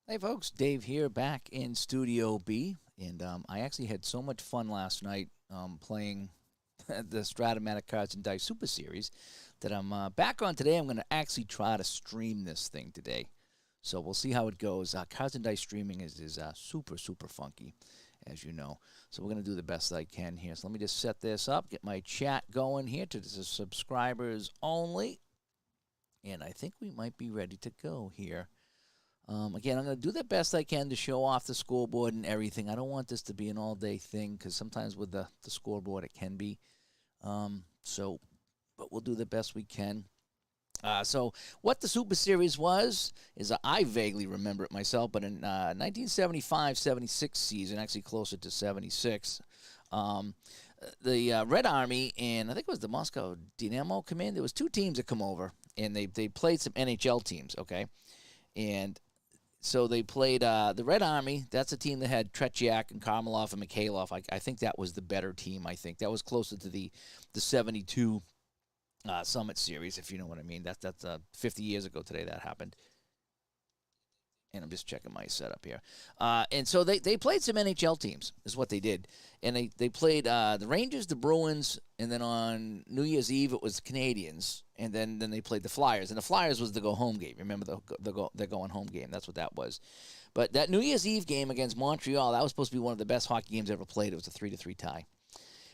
Hey folks, Dave here, back in Studio B, and I actually had so much fun last night playing the Stratomatic Cards and Dice Super Series that I'm back on today. I'm going to actually try to stream this thing today, so we'll see how it goes. Cards and Dice streaming is super funky, as you know. So we're going to do the best I can here. So let me just set this up, get my chat going here to the subscribers only, and I think we might be ready to go here. Again, I'm going to do the best I can to show off the scoreboard and everything. I don't want this to be an all-day thing because sometimes with the scoreboard it can be. But we'll do the best we can. So what the Super Series was is I vaguely remember it myself, but in 1975-76 season, actually closer to 76, the Red Army and I think it was the Moscow Dynamo come in. There was two teams that come over, and they played some NHL teams, okay? And so they played the Red Army. That's a team that had Tretiak and Karmelov and Mikhailov. I think that was the better team. I think that was closer to the 72 Summit Series, if you know what I mean. That's 50 years ago today that happened. And I'm just checking my setup here. And so they played some NHL teams, is what they did. And they played the Rangers, the Bruins, and then on New Year's Eve it was the Canadiens. And then they played the Flyers. And the Flyers was the go-home game. Remember the going-home game? That's what that was. But that New Year's Eve game against Montreal, that was supposed to be one of the best hockey games ever played. It was a 3-3 tie.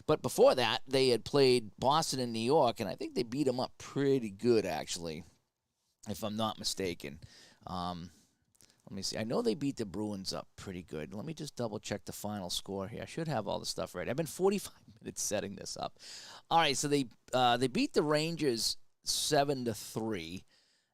But before that, they had played Boston and New York, and I think they beat them up pretty good, actually, if I'm not mistaken. Let me see. I know they beat the Bruins up pretty good. Let me just double-check the final score here. I should have all the stuff right. I've been 45 minutes setting this up. All right, so they beat the Rangers 7-3.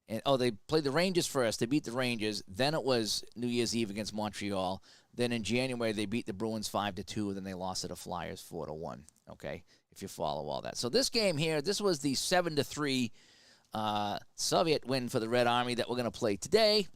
And they played the Rangers first. They beat the Rangers. Then it was New Year's Eve against Montreal. Then in January, they beat the Bruins 5-2. Then they lost to the Flyers 4-1. Okay, if you follow all that. So this game here, this was the 7-3 Soviet win for the Red Army that we're going to play today.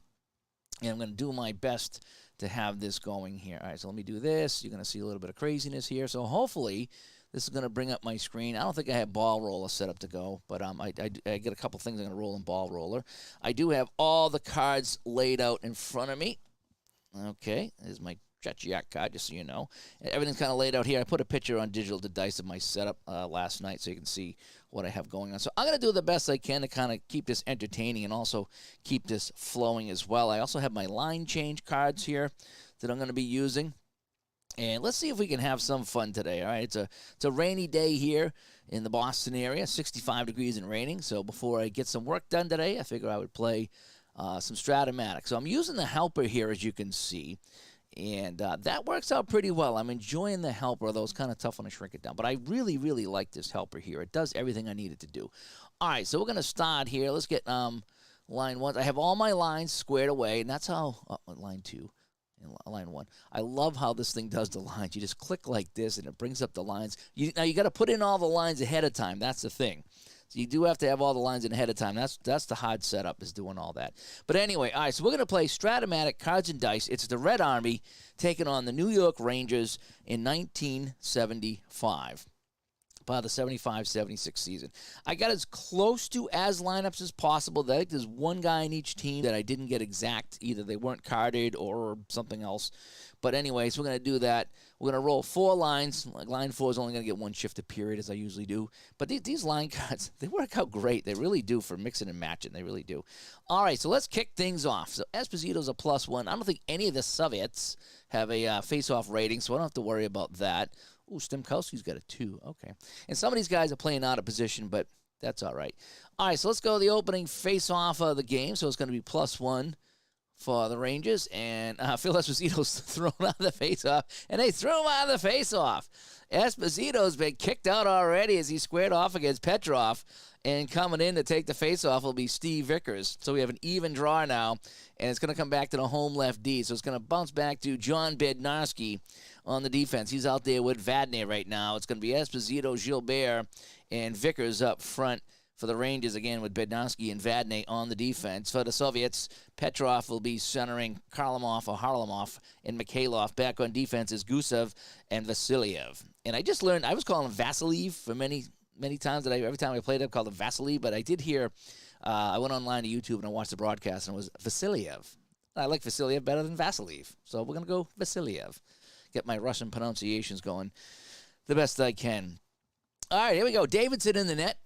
And I'm going to do my best to have this going here. All right, so let me do this. You're going to see a little bit of craziness here. So hopefully this is going to bring up my screen. I don't think I have ball roller set up to go, but I get a couple things I'm going to roll in ball roller. I do have all the cards laid out in front of me. Okay, there's my Tretiak card, just so you know. Everything's kind of laid out here. I put a picture on Digital to Dice of my setup last night so you can see what I have going on. So I'm going to do the best I can to kind of keep this entertaining and also keep this flowing as well. I also have my line change cards here that I'm going to be using. And let's see if we can have some fun today, all right? It's a rainy day here in the Boston area, 65 degrees and raining. So before I get some work done today, I figure I would play some Stratomatic. So I'm using the helper here, as you can see. And that works out pretty well. I'm enjoying the helper, although it's kind of tough when I shrink it down. But I really like this helper here. It does everything I need it to do. All right, so we're going to start here. Let's get line 1. I have all my lines squared away, and that's how line 2 and line 1. I love how this thing does the lines. You just click like this, and it brings up the lines. Now, you got to put in all the lines ahead of time. That's the thing. So you do have to have all the lines in ahead of time. That's the hard setup, is doing all that. But anyway, all right, so we're going to play Stratomatic Cards and Dice. It's the Red Army taking on the New York Rangers in 1975. By the 75-76 season. I got as close to as lineups as possible. I think there's one guy in each team that I didn't get exact. Either they weren't carded or something else. But anyways, we're going to do that. We're going to roll 4 lines. Like line 4 is only going to get 1 shifted period, as I usually do. But these line cards, they work out great. They really do for mixing and matching. They really do. All right, so let's kick things off. So Esposito's a +1. I don't think any of the Soviets have a face-off rating, so I don't have to worry about that. Ooh, Stemkowski's got a 2. Okay. And some of these guys are playing out of position, but that's all right. All right, so let's go to the opening face-off of the game. So it's going to be +1 for the Rangers. And Phil Esposito's thrown out of the face-off, and they threw him out of the face-off. Esposito's been kicked out already as he squared off against Petrov. And coming in to take the face-off will be Steve Vickers. So we have an even draw now, and it's going to come back to the home left D. So it's going to bounce back to John Bednarski on the defense. He's out there with Vadnais right now. It's going to be Esposito, Gilbert, and Vickers up front for the Rangers, again, with Bednarski and Vadnais on the defense. For the Soviets, Petrov will be centering Karlamov or Harlamov, and Mikhailov. Back on defense is Gusev and Vasiliev. And I just learned, I was calling him Vasiliev for many times. Every time I played it, I called him Vasily, but I did hear, I went online to YouTube and I watched the broadcast, and it was Vasiliev. I like Vasiliev better than Vasiliev, so we're going to go Vasiliev. Get my Russian pronunciations going the best I can. All right, here we go. Davidson in the net.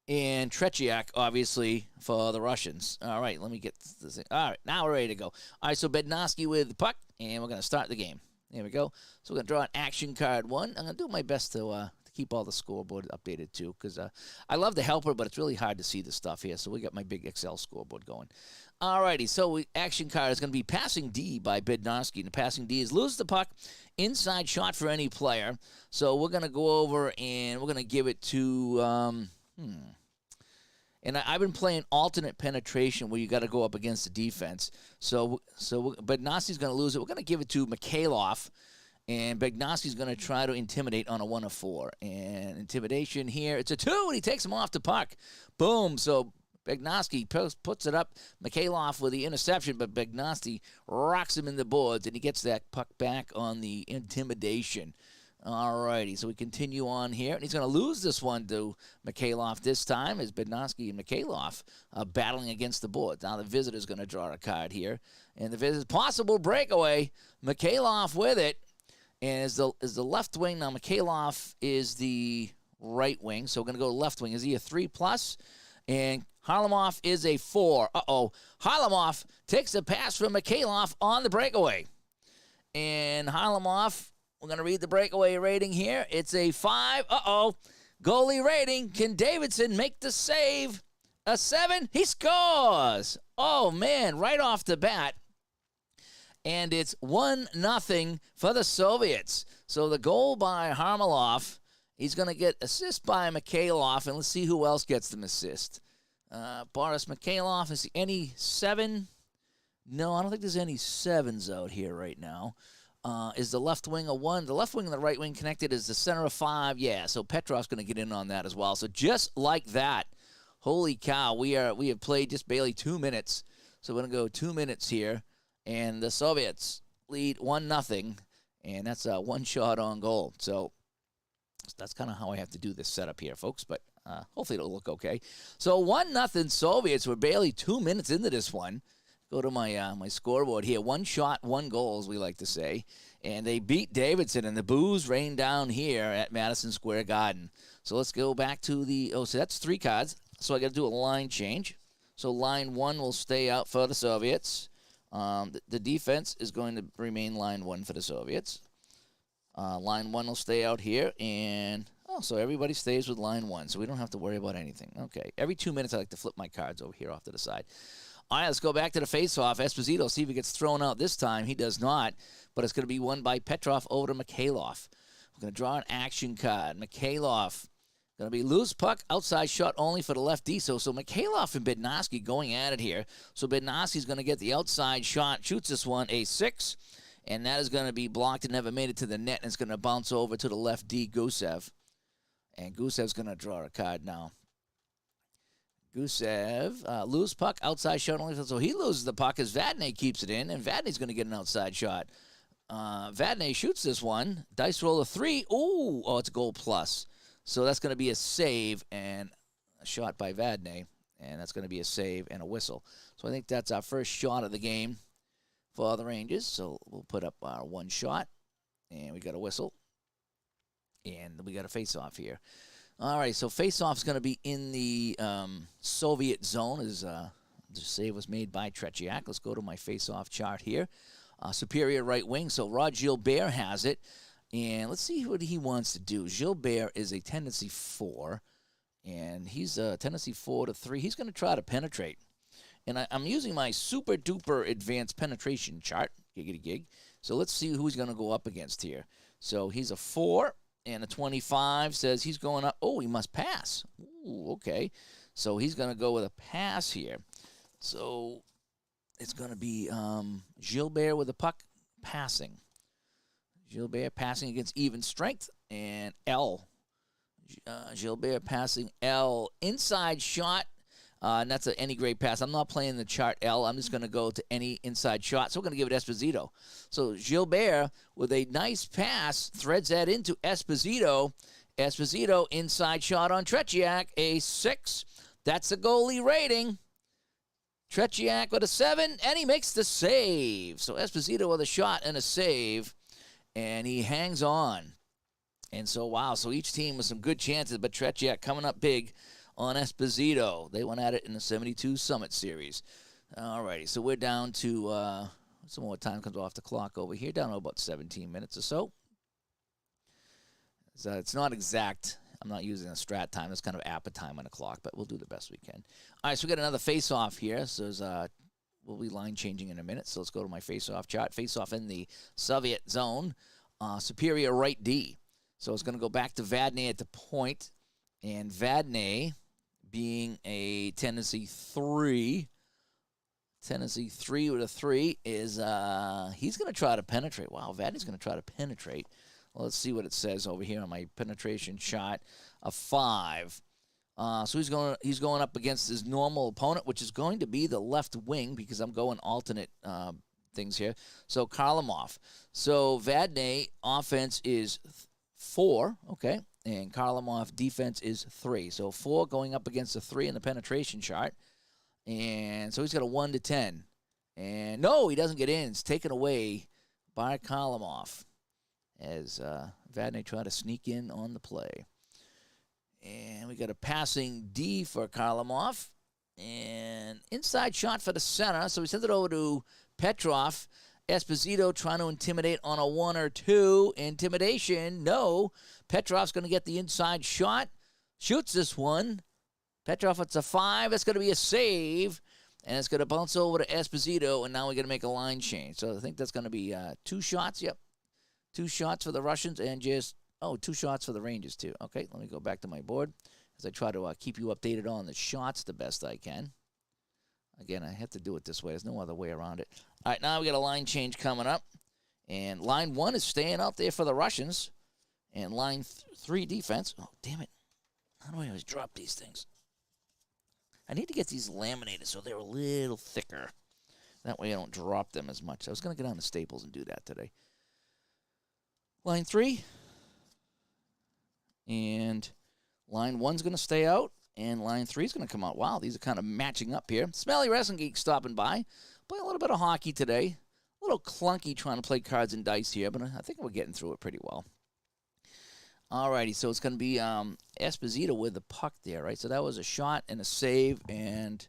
And Tretiak, obviously, for the Russians. All right, let me get this thing. All right, now we're ready to go. All right, so Bednarski with the puck, and we're going to start the game. There we go. So we're going to draw an action card 1. I'm going to do my best to keep all the scoreboard updated, too, because I love the helper, but it's really hard to see the stuff here. So we got my big Excel scoreboard going. All righty, so action card is going to be passing D by Bednarski. And the passing D is lose the puck, inside shot for any player. So we're going to go over, and we're going to give it to... And I've been playing alternate penetration where you got to go up against the defense. But Nassi's going to lose it. We're going to give it to Mikhailov, and Bednarski's going to try to intimidate on a 1 of 4. And intimidation here, it's a 2, and he takes him off the puck. Boom. So Bednarski puts it up. Mikhailov with the interception, but Bednarski rocks him in the boards, and he gets that puck back on the intimidation. All righty, so we continue on here. And he's going to lose this one to Mikhailov this time as Bednarski and Mikhailov battling against the board. Now the visitor's going to draw a card here. And the visitor's possible breakaway. Mikhailov with it. And is the left wing. Now Mikhailov is the right wing. So we're going to go left wing. Is he a 3+? And Harlamov is a 4. Uh-oh. Harlamov takes a pass from Mikhailov on the breakaway. And Harlamov... We're going to read the breakaway rating here. It's a 5. Uh-oh. Goalie rating. Can Davidson make the save? A 7. He scores. Oh, man, right off the bat. And it's 1-0 for the Soviets. So the goal by Harlamov, he's going to get assist by Mikhailov, and let's see who else gets the assist. Boris Mikhailov, is any 7? No, I don't think there's any 7s out here right now. Is the left wing a 1? The left wing and the right wing connected is the center of 5. Yeah, so Petrov's going to get in on that as well. So just like that, holy cow, we have played just barely 2 minutes. So we're going to go 2 minutes here, and the Soviets lead 1-0, and that's a 1 shot on goal. So that's kind of how I have to do this setup here, folks, but hopefully it'll look okay. So 1-0 Soviets. We're barely 2 minutes into this one. Go to my my scoreboard here. 1 shot, 1 goal, as we like to say. And they beat Davidson, and the boos rain down here at Madison Square Garden. So let's go back to so that's 3 cards. So I got to do a line change. So line 1 will stay out for the Soviets. The defense is going to remain line 1 for the Soviets. Line 1 will stay out here, and so everybody stays with line 1, so we don't have to worry about anything. Okay, every 2 minutes I like to flip my cards over here off to the side. All right, let's go back to the face-off. Esposito, see if he gets thrown out this time. He does not, but it's going to be won by Petrov over to Mikhailov. We're going to draw an action card. Mikhailov, going to be loose puck, outside shot only for the lefty. So Mikhailov and Bednarski going at it here. So Bednarski's going to get the outside shot, shoots this one, a 6, and that is going to be blocked and never made it to the net, and it's going to bounce over to the left D, Gusev. And Gusev's going to draw a card now. Gusev, loose puck, outside shot only. So he loses the puck as Vadnais keeps it in, and Vadnais going to get an outside shot. Vadnais shoots this one. Dice roll a 3. Ooh, it's a goal plus. So that's going to be a save and a shot by Vadnais, and that's going to be a save and a whistle. So I think that's our first shot of the game for the Rangers. So we'll put up our 1 shot, and we got a whistle, and we got a face-off here. All right, so face-off's going to be in the Soviet zone as the save was made by Tretiak. Let's go to my face-off chart here. Superior right wing, so Rod Gilbert has it. And let's see what he wants to do. Gilbert is a tendency 4, and he's a tendency 4 to 3. He's going to try to penetrate. And I'm using my super-duper advanced penetration chart, giggity gig. So let's see who he's going to go up against here. So he's a 4. And a 25 says he's going up. Oh, he must pass. Ooh, okay. So he's going to go with a pass here. So it's going to be Gilbert with the puck passing. Gilbert passing against even strength. And L. Gilbert passing L. Inside shot. And that's any great pass. I'm not playing the chart L. I'm just going to go to any inside shot. So we're going to give it Esposito. So Gilbert, with a nice pass, threads that into Esposito. Esposito, inside shot on Tretiak, a 6. That's a goalie rating. Tretiak with a 7, and he makes the save. So Esposito with a shot and a save, and he hangs on. And so, wow, so each team with some good chances, but Tretiak coming up big on Esposito. They went at it in the 72 Summit Series. All righty, so we're down to, some more time comes off the clock over here, down to about 17 minutes or so. So it's not exact. I'm not using a strat time. It's kind of APA time on the clock, but we'll do the best we can. All right, so we got another face-off here. So we'll be line changing in a minute. So let's go to my face-off chart. Face-off in the Soviet zone. Superior right D. So it's going to go back to Vadnais at the point. And Vadnais being a tendency 3. Tendency 3 with a 3 is he's going to try to penetrate. Wow, Vadnais going to try to penetrate. Well, let's see what it says over here on my penetration shot. A 5. So he's going up against his normal opponent, which is going to be the left wing because I'm going alternate things here. So Kharlamov. So Vadnais offense is 4, okay, and Kharlamov defense is 3. So 4 going up against a 3 in the penetration chart. And so he's got a 1 to 10. And no, he doesn't get in. It's taken away by Kharlamov as Vadnais tried to sneak in on the play. And we got a passing D for Kharlamov. And inside shot for the center. So we send it over to Petrov. Esposito trying to intimidate on a 1 or 2. Intimidation, no. Petrov's going to get the inside shot. Shoots this one. Petrov, it's a 5. It's going to be a save. And it's going to bounce over to Esposito. And now we're going to make a line change. So I think that's going to be 2 shots. Yep. 2 shots for the Russians and just, 2 shots for the Rangers too. Okay, let me go back to my board as I try to keep you updated on the shots the best I can. Again, I have to do it this way. There's no other way around it. All right, now we got a line change coming up. And line 1 is staying out there for the Russians. And line 3 defense. Oh, damn it. How do I always drop these things? I need to get these laminated so they're a little thicker. That way I don't drop them as much. I was going to get on the Staples and do that today. Line 3. And line 1's going to stay out. And line 3 is going to come out. Wow, these are kind of matching up here. Smelly Wrestling Geek stopping by. Playing a little bit of hockey today. A little clunky trying to play cards and dice here, but I think we're getting through it pretty well. Alrighty, so it's going to be Esposito with the puck there, right? So that was a shot and a save, and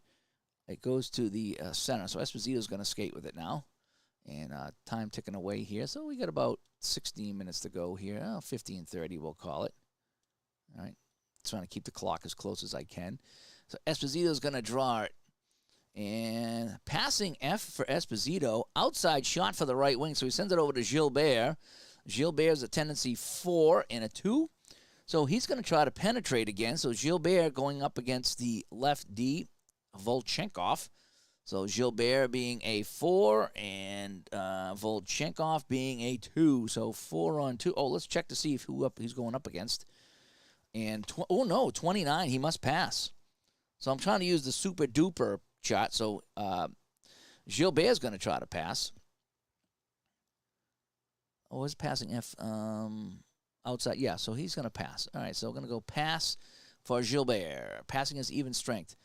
it goes to the center. So Esposito's going to skate with it now. And time ticking away here. So we got about 16 minutes to go here. 15:30, we'll call it. All right. Trying to keep the clock as close as I can. So Esposito's going to draw it. And passing F for Esposito. Outside shot for the right wing. So he sends it over to Gilbert. Gilbert's a tendency 4 and a 2. So he's going to try to penetrate again. So Gilbert going up against the left D, Volchenkov. So Gilbert being a 4 and Volchenkov being a 2. So 4 on 2. Oh, let's check to see who's going up against. And, 29. He must pass. So I'm trying to use the super duper shot. So Gilbert's going to try to pass. Oh, is passing F outside? Yeah, so he's going to pass. All right, so we're going to go pass for Gilbert. Passing is even strength.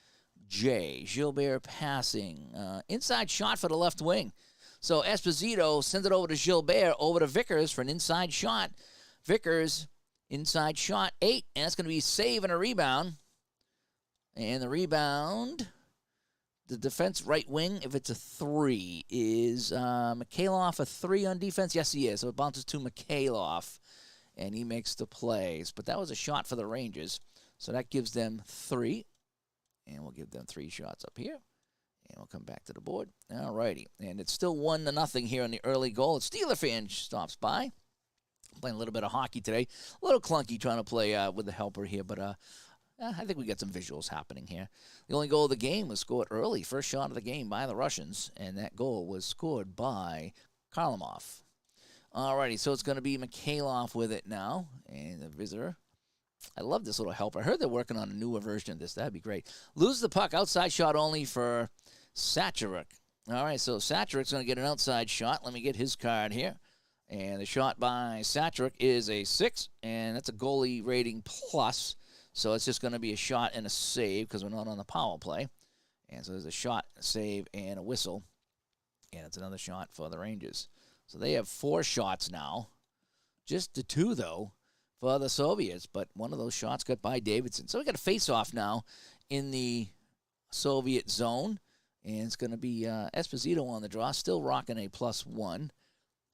J. Gilbert passing. Inside shot for the left wing. So Esposito sends it over to Gilbert, over to Vickers for an inside shot. Vickers, inside shot, 8. And that's going to be a save and a rebound. And the rebound, the defense right wing, if it's a 3, is Mikhailov a 3 on defense? Yes, he is. So it bounces to Mikhailov, and he makes the plays. But that was a shot for the Rangers. So that gives them 3. And we'll give them 3 shots up here. And we'll come back to the board. All righty. And it's still 1-0 here on the early goal. Steeler fan stops by. Playing a little bit of hockey today. A little clunky trying to play with the helper here. But I think we got some visuals happening here. The only goal of the game was scored early. First shot of the game by the Russians. And that goal was scored by Kharlamov. All righty. So it's going to be Mikhailov with it now. And the visitor. I love this little helper. I heard they're working on a newer version of this. That'd be great. Lose the puck. Outside shot only for Sacharuk. All right, so Sacharuk's going to get an outside shot. Let me get his card here. And the shot by Sacharuk is a 6, and that's a goalie rating plus. So it's just going to be a shot and a save because we're not on the power play. And so there's a shot, a save, and a whistle. And it's another shot for the Rangers. So they have 4 shots now. Just the 2, though, for the Soviets. But one of those shots got by Davidson. So we got a face-off now in the Soviet zone. And it's going to be Esposito on the draw, still rocking a +1.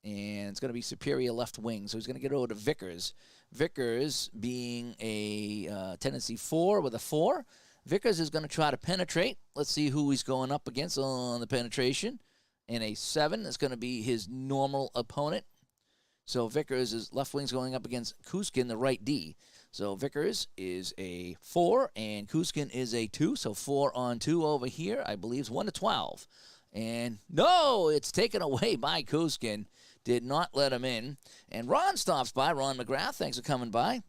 And it's going to be Superior left wing. So he's going to get over to Vickers. Vickers being a tendency 4 with a 4. Vickers is going to try to penetrate. Let's see who he's going up against on the penetration. And a 7 is going to be his normal opponent. So Vickers is left wing's going up against Kuskin, the right D. So Vickers is a 4 and Kuskin is a 2. So 4 on 2 over here. I believe it's 1-12. And no, it's taken away by Kuskin. Did not let him in. And Ron stops by. Ron McGrath, thanks for coming by.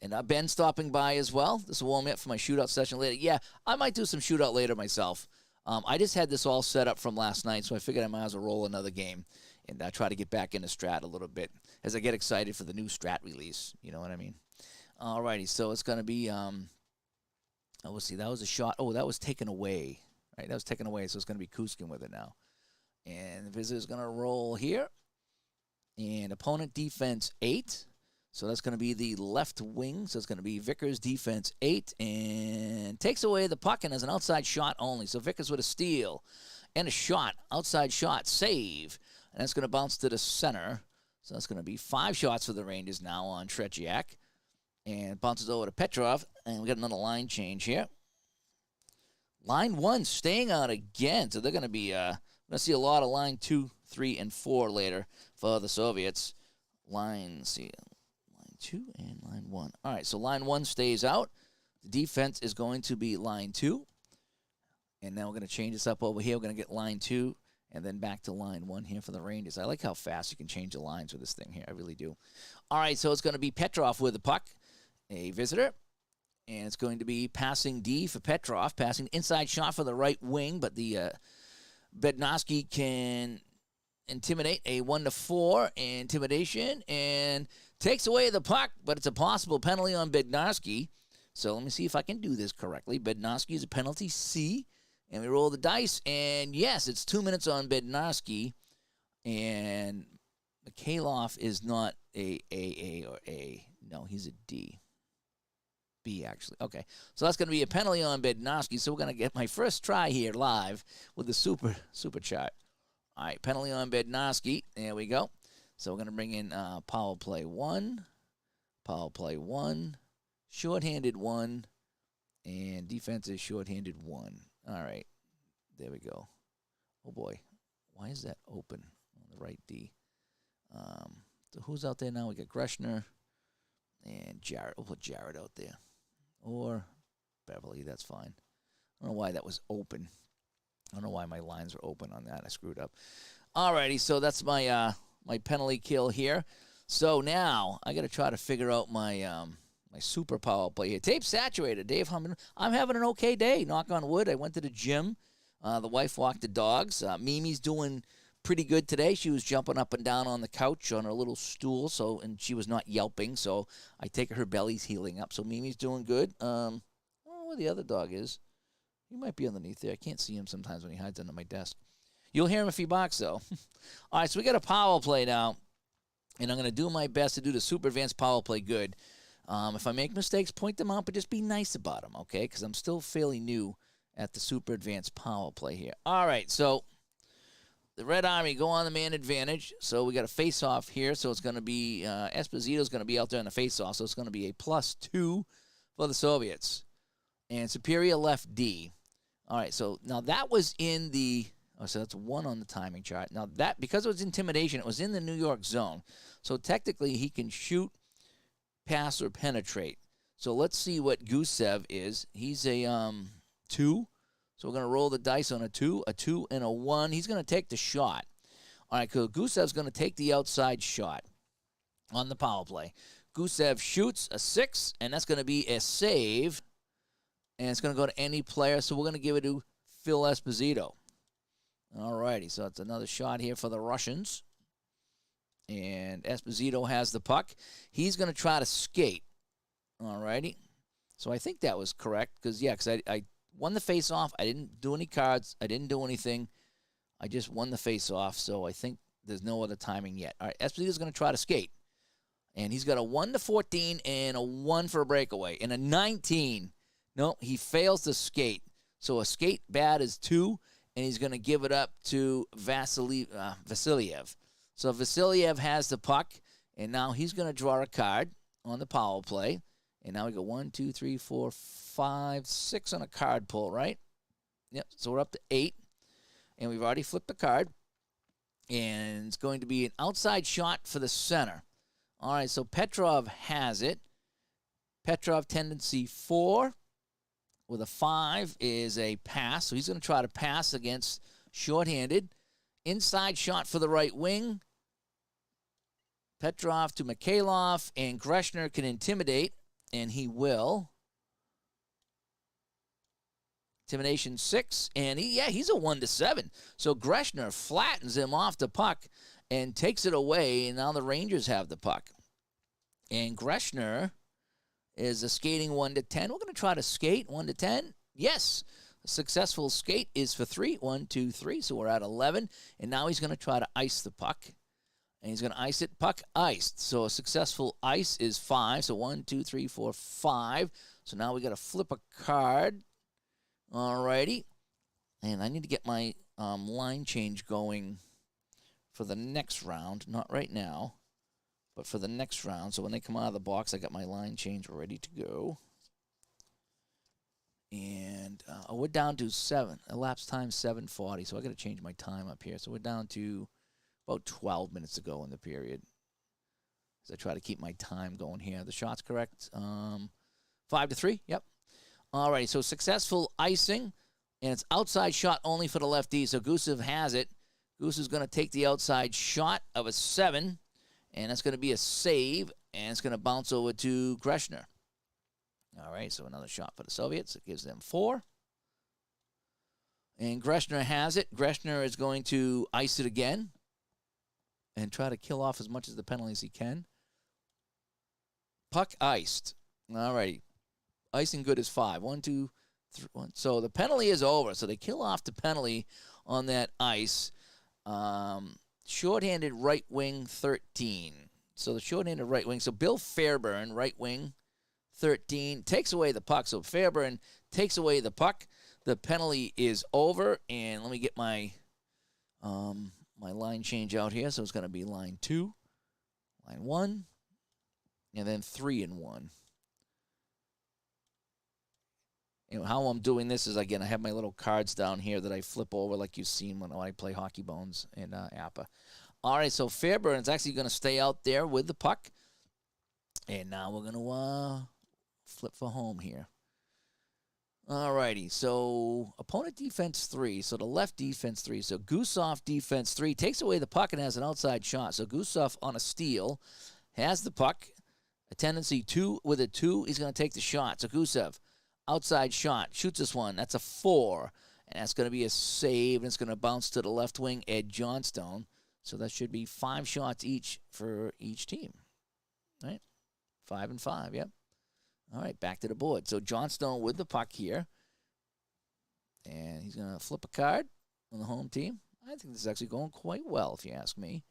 And Ben stopping by as well. This will warm me up for my shootout session later. Yeah, I might do some shootout later myself. I just had this all set up from last night, so I figured I might as well roll another game and try to get back into Strat a little bit as I get excited for the new Strat release. You know what I mean? Alrighty, so it's going to be, let's see, that was a shot. Oh, that was taken away. Right, that was taken away, so it's going to be Kuskin with it now. And the visitor's going to roll here. And opponent defense 8. So that's going to be the left wing. So it's going to be Vickers defense 8 and takes away the puck and has an outside shot only. So Vickers with a steal and a shot, outside shot, save. And that's going to bounce to the center. So that's going to be 5 shots for the Rangers now on Tretiak. And bounces over to Petrov. And we got another line change here. Line 1 staying out again. So they're going to be, going to see a lot of line 2, 3, and 4 later for the Soviets. Line 2 and line 1. All right, so line 1 stays out. The defense is going to be line 2. And now we're going to change this up over here. We're going to get line 2 and then back to line 1 here for the Rangers. I like how fast you can change the lines with this thing here. I really do. All right, so it's going to be Petrov with the puck, a visitor. And it's going to be passing D for Petrov, passing inside shot for the right wing, but the Bednarski can intimidate a 1-4 intimidation and takes away the puck, but it's a possible penalty on Bednarski. So let me see if I can do this correctly. Bednarski is a penalty C, and we roll the dice, and yes, it's 2 minutes on Bednarski, and Mikhailov is not a or A. No, he's a D. B, actually. Okay, so that's going to be a penalty on Bednarski, so we're going to get my first try here live with the super chart. All right, penalty on Bednarski. There we go. So we're going to bring in power play 1, shorthanded 1, and defense is shorthanded 1. All right, there we go. Oh, boy. Why is that open on the right D? So who's out there now? We got Greshner and Jarrett. We'll put Jarrett out there. Or Beverly, that's fine. I don't know why that was open. I don't know why my lines were open on that. I screwed up. Alrighty, so that's my my penalty kill here. So now I got to try to figure out my my super power play here. Tape saturated. Dave Humming. I'm having an okay day. Knock on wood. I went to the gym. The wife walked the dogs. Mimi's doing pretty good today. She was jumping up and down on the couch on her little stool, and she was not yelping. So I take her belly's healing up. So Mimi's doing good. I don't know where the other dog is. He might be underneath there. I can't see him sometimes when he hides under my desk. You'll hear him if he barks, though. All right, so we got a power play now, and I'm going to do my best to do the super advanced power play good. If I make mistakes, point them out, but just be nice about them, okay? Because I'm still fairly new at the super advanced power play here. All right, so the Red Army go on the man advantage. So we got a face-off here. So it's going to be Esposito's going to be out there in the face-off. So it's going to be a +2 for the Soviets. And Superior left D. All right, so now that was in the so that's 1 on the timing chart. Now that, because it was intimidation, it was in the New York zone. So technically he can shoot, pass, or penetrate. So let's see what Gusev is. He's a 2. So we're going to roll the dice on a 2, and a 1. He's going to take the shot. All right, so Gusev's going to take the outside shot on the power play. Gusev shoots a 6, and that's going to be a save. And it's going to go to any player, so we're going to give it to Phil Esposito. All righty, so it's another shot here for the Russians. And Esposito has the puck. He's going to try to skate. All righty. So I think that was correct, because I won the face-off. I didn't do any cards. I didn't do anything. I just won the face-off, so I think there's no other timing yet. All right, Esposito's going to try to skate. And he's got a 1 to 14 and a 1 for a breakaway. And a 19. No, he fails to skate. So a skate bad is 2, and he's going to give it up to Vasiliev. So Vasiliev has the puck, and now he's going to draw a card on the power play. And now we go 1, 2, 3, 4, 5, 6 on a card pull, right? Yep, so we're up to 8. And we've already flipped the card. And it's going to be an outside shot for the center. All right, so Petrov has it. Petrov tendency 4 with a 5 is a pass. So he's going to try to pass against shorthanded. Inside shot for the right wing. Petrov to Mikhailov, and Greshner can intimidate, and he will. Intimidation 6, and he's a 1 to 7. So Greshner flattens him off the puck and takes it away, and now the Rangers have the puck. And Greshner is a skating 1 to 10. We're going to try to skate 1 to 10. Yes, a successful skate is for 3. 1, 2, 3. So we're at 11, and now he's going to try to ice the puck. And he's going to ice it. Puck iced. So a successful ice is 5. So 1, 2, 3, 4, 5. So now we got to flip a card. All righty. And I need to get my line change going for the next round. Not right now, but for the next round. So when they come out of the box, I got my line change ready to go. And we're down to 7. Elapsed time 7:40. So I got to change my time up here. So we're down to about 12 minutes to go in the period. As I try to keep my time going here. The shot's correct. 5 to 3. Yep. All right. So successful icing, and it's outside shot only for the lefty. So Gusev has it. Goose is going to take the outside shot of a 7, and that's going to be a save, and it's going to bounce over to Greshner. All right, so another shot for the Soviets. It gives them 4. And Greshner has it. Greshner is going to ice it again and try to kill off as much of the penalty as he can. Puck iced. All right. Icing good is 5. 1, 2, 3, 1. So the penalty is over. So they kill off the penalty on that ice. Shorthanded right wing 13. So the shorthanded right wing. So Bill Fairburn, right wing 13, takes away the puck. So Fairburn takes away the puck. The penalty is over. And let me get my my line change out here. So it's going to be line 2, line 1, and then 3 and 1. And how I'm doing this is, again, I have my little cards down here that I flip over like you've seen when I play Hockey Bones in APA. All right, so Fairburn is actually going to stay out there with the puck. And now we're going to flip for home here. All righty, so opponent defense 3. So the left defense 3. So Gusev defense 3 takes away the puck and has an outside shot. So Gusev on a steal has the puck. A tendency 2 with a 2. He's going to take the shot. So Gusev. Outside shot, shoots this one. That's a 4, and that's going to be a save, and it's going to bounce to the left wing, Ed Johnstone. So that should be 5 shots each for each team, right? 5 and 5, yep. All right, back to the board. So Johnstone with the puck here, and he's going to flip a card on the home team. I think this is actually going quite well, if you ask me.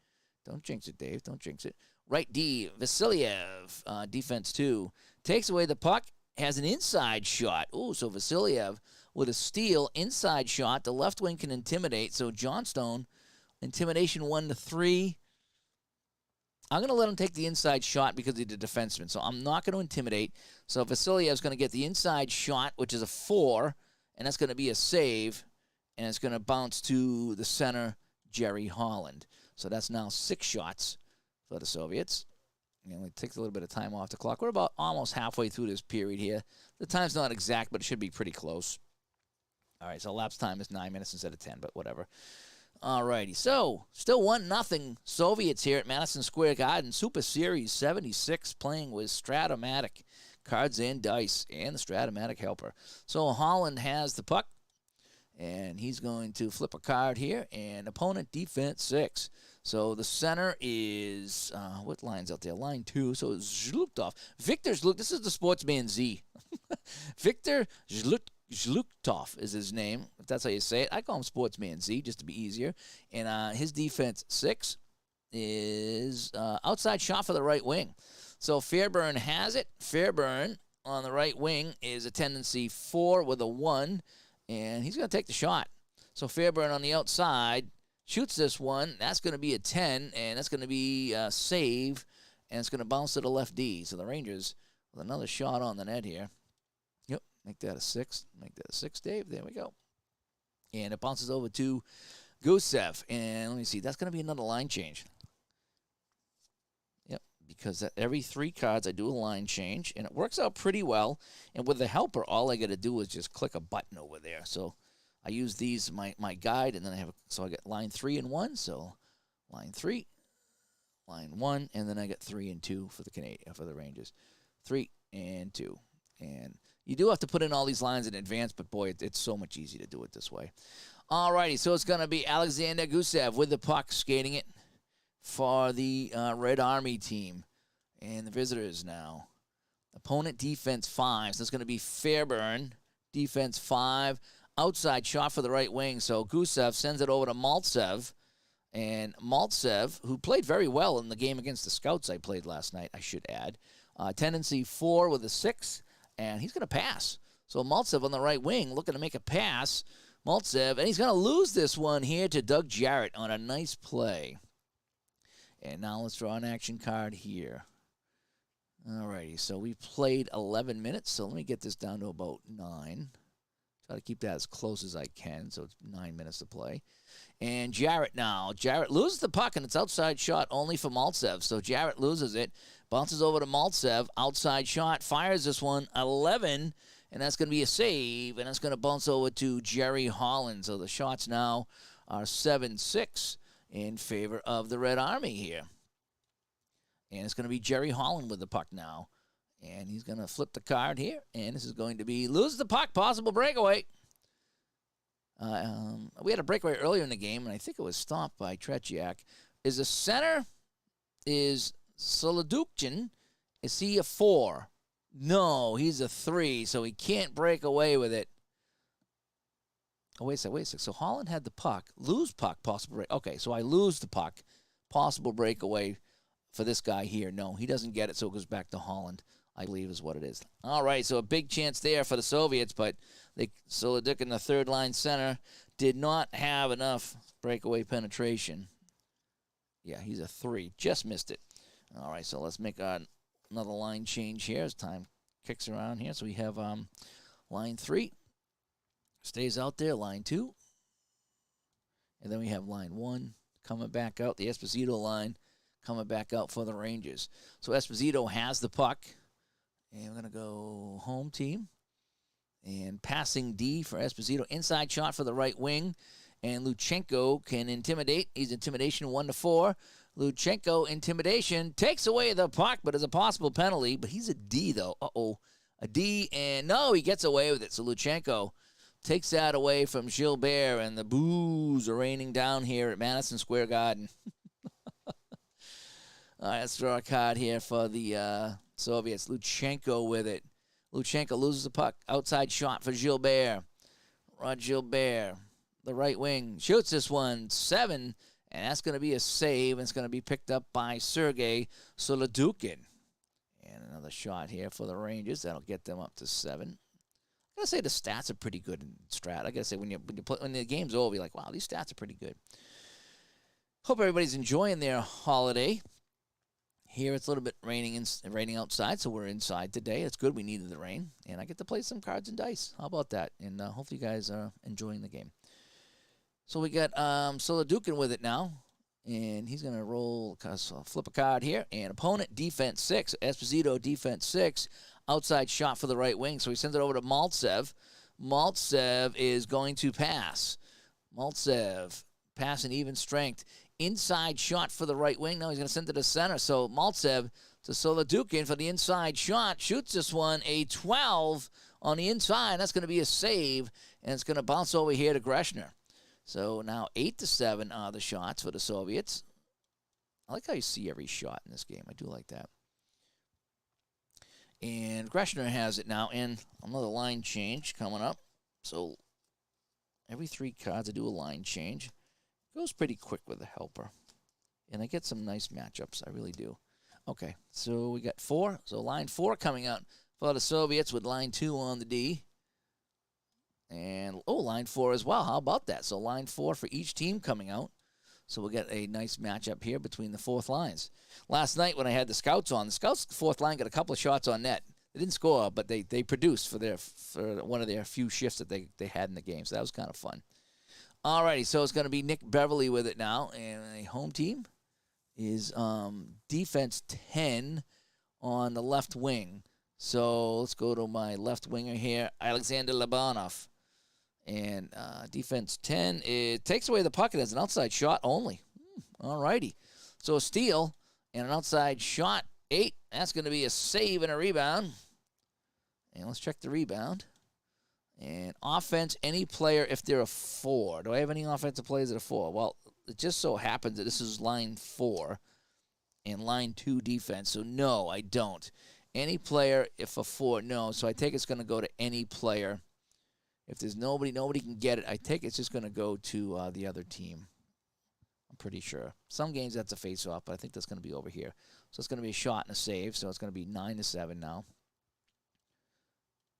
Don't jinx it, Dave. Don't jinx it. Right D, Vasiliev, defense 2, takes away the puck. Has an inside shot. Ooh, so Vasiliev with a steal, inside shot. The left wing can intimidate. So Johnstone, intimidation 1 to 3. I'm going to let him take the inside shot because he's the defenseman. So I'm not going to intimidate. So Vasiliev's going to get the inside shot, which is a 4, and that's going to be a save, and it's going to bounce to the center, Jerry Holland. So that's now 6 shots for the Soviets. And it takes a little bit of time off the clock. We're about almost halfway through this period here. The time's not exact, but it should be pretty close. All right, so elapsed time is 9 minutes instead of 10, but whatever. All righty, so still 1-0 Soviets here at Madison Square Garden. Super Series 76 playing with Stratomatic. Cards and dice and the Stratomatic helper. So Holland has the puck, and he's going to flip a card here, and opponent defense 6. So the center is, what line's out there? Line 2. So it's Zhlukov. Victor Zhluk. This is the sportsman Z. Victor Zluktov is his name, if that's how you say it. I call him Sportsman Z just to be easier. And his defense 6 is outside shot for the right wing. So Fairburn has it. Fairburn on the right wing is a tendency 4 with a 1, and he's going to take the shot. So Fairburn on the outside shoots this one. That's going to be a 10, and that's going to be a save, and it's going to bounce to the left D. So the Rangers with another shot on the net here. Yep, make that a 6. Make that a 6, Dave. There we go. And it bounces over to Gusev. And let me see. That's going to be another line change. Yep, because every 3 cards I do a line change, and it works out pretty well. And with the helper, all I got to do is just click a button over there. So I use these, my guide, and then so I get line 3 and 1. So line 3, line 1, and then I get 3 and 2 for the Rangers. 3 and 2. And you do have to put in all these lines in advance, but boy, it's so much easier to do it this way. All righty, so it's going to be Alexander Gusev with the puck, skating it for the Red Army team. And the visitors now. Opponent defense 5. So it's going to be Fairburn, defense 5. Outside shot for the right wing. So Gusev sends it over to Maltsev. And Maltsev, who played very well in the game against the Scouts I played last night, I should add. Tendency 4 with a 6. And he's going to pass. So Maltsev on the right wing looking to make a pass. Maltsev, and he's going to lose this one here to Doug Jarrett on a nice play. And now let's draw an action card here. All righty, so we played 11 minutes, so let me get this down to about 9. Try to keep that as close as I can, so it's 9 minutes to play. And Jarrett now. Jarrett loses the puck, and it's outside shot only for Maltsev. So Jarrett loses it, bounces over to Maltsev, outside shot, fires this one, 11, and that's going to be a save, and that's going to bounce over to Jerry Holland. So the shots now are 7-6 in favor of the Red Army here. And it's going to be Jerry Holland with the puck now. And he's going to flip the card here, and this is going to be lose the puck, possible breakaway. We had a breakaway earlier in the game, and I think it was stopped by Tretiak. Is the center, is Solodukhin, is he a 4? No, he's a 3, so he can't break away with it. Oh, wait a second. So Holland had the puck. Lose puck, possible break. Okay, so I lose the puck. Possible breakaway for this guy here. No, he doesn't get it, so it goes back to Holland, I believe is what it is. All right, so a big chance there for the Soviets, but Solodukhin, the third-line center, did not have enough breakaway penetration. Yeah, he's a 3. Just missed it. All right, so let's make another line change here as time kicks around here. So we have line 3. Stays out there, line 2. And then we have line 1 coming back out, the Esposito line coming back out for the Rangers. So Esposito has the puck. And we're going to go home team. And passing D for Esposito. Inside shot for the right wing. And Luchenko can intimidate. He's intimidation 1-4. Luchenko, intimidation, takes away the puck, but is a possible penalty. But he's a D, though. Uh-oh. A D, and no, he gets away with it. So Luchenko takes that away from Gilbert, and the boos are raining down here at Madison Square Garden. All right, let's draw a card here for the Soviets. Luchenko with it. Luchenko loses the puck. Outside shot for Gilbert. Rod Gilbert, the right wing, shoots this one, 7, and that's going to be a save, and it's going to be picked up by Sergei Solodukhin. And another shot here for the Rangers. That'll get them up to 7. I got to say the stats are pretty good in Strat. I got to say when the game's over, you're like, wow, these stats are pretty good. Hope everybody's enjoying their holiday. Here it's a little bit raining outside, so we're inside today. It's good. We needed the rain, and I get to play some cards and dice. How about that? And hopefully you guys are enjoying the game. So we got Solodukhin with it now, and he's going to flip a card here. And opponent, defense 6. Esposito, defense 6. Outside shot for the right wing, so he sends it over to Maltsev. Maltsev is going to pass. Maltsev, pass in even strength. Inside shot for the right wing. Now he's going to send it to center. So Maltsev to Solodukhin for the inside shot. Shoots this one, a 12 on the inside. That's going to be a save, and it's going to bounce over here to Greshner. So now 8-7 are the shots for the Soviets. I like how you see every shot in this game. I do like that. And Greshner has it now, and another line change coming up. So every 3 cards I do a line change. Goes pretty quick with the helper. And I get some nice matchups. I really do. Okay, so we got 4. So line 4 coming out for the Soviets with line 2 on the D. And, line 4 as well. How about that? So line 4 for each team coming out. So we'll get a nice matchup here between the 4th lines. Last night when I had the Scouts on, the Scouts' 4th line got a couple of shots on net. They didn't score, but they produced for one of their few shifts that they had in the game. So that was kind of fun. Alrighty, so it's going to be Nick Beverly with it now. And a home team is defense 10 on the left wing. So let's go to my left winger here, Alexander Labanov. And defense 10, it takes away the puck. It has an outside shot only. All righty. So a steal and an outside shot. 8. That's going to be a save and a rebound. And let's check the rebound. And offense, any player if they're a 4. Do I have any offensive players that are 4? Well, it just so happens that this is line 4 and line 2 defense. So, no, I don't. Any player if a 4, no. So I take it's going to go to any player. If there's nobody can get it, I take it's just going to go to the other team. I'm pretty sure. Some games that's a face-off, but I think that's going to be over here. So it's going to be a shot and a save. So it's going to be 9-7 now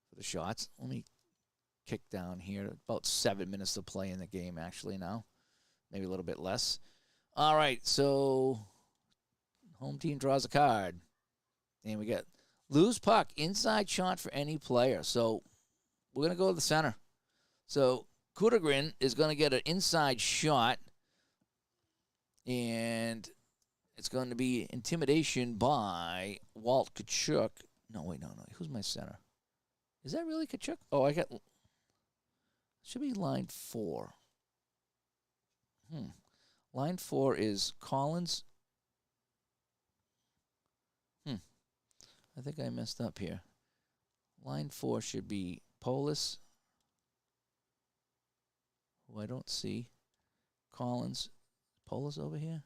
for the shots. Let me kick down here. About 7 minutes to play in the game actually now. Maybe a little bit less. All right, so home team draws a card. And we got lose puck, inside shot for any player. So we're going to go to the center. So Kudagrin is going to get an inside shot. And it's going to be intimidation by Walt Tkachuk. No, wait, no. Who's my center? Is that really Tkachuk? Oh, I got... Should be line 4. Line 4 is Collins. I think I messed up here. Line 4 should be Polis, who I don't see. Collins. Polis over here?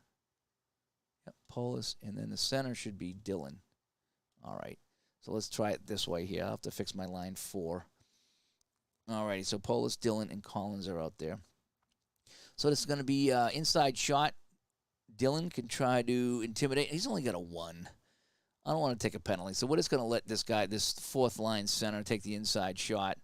Yep, Polis. And then the center should be Dylan. All right. So let's try it this way here. I'll have to fix my line 4. All righty. So Polis, Dylan, and Collins are out there. So this is going to be inside shot. Dylan can try to intimidate. He's only got a 1. I don't want to take a penalty. So we're just going to let this guy, this 4th line center, take the inside shot.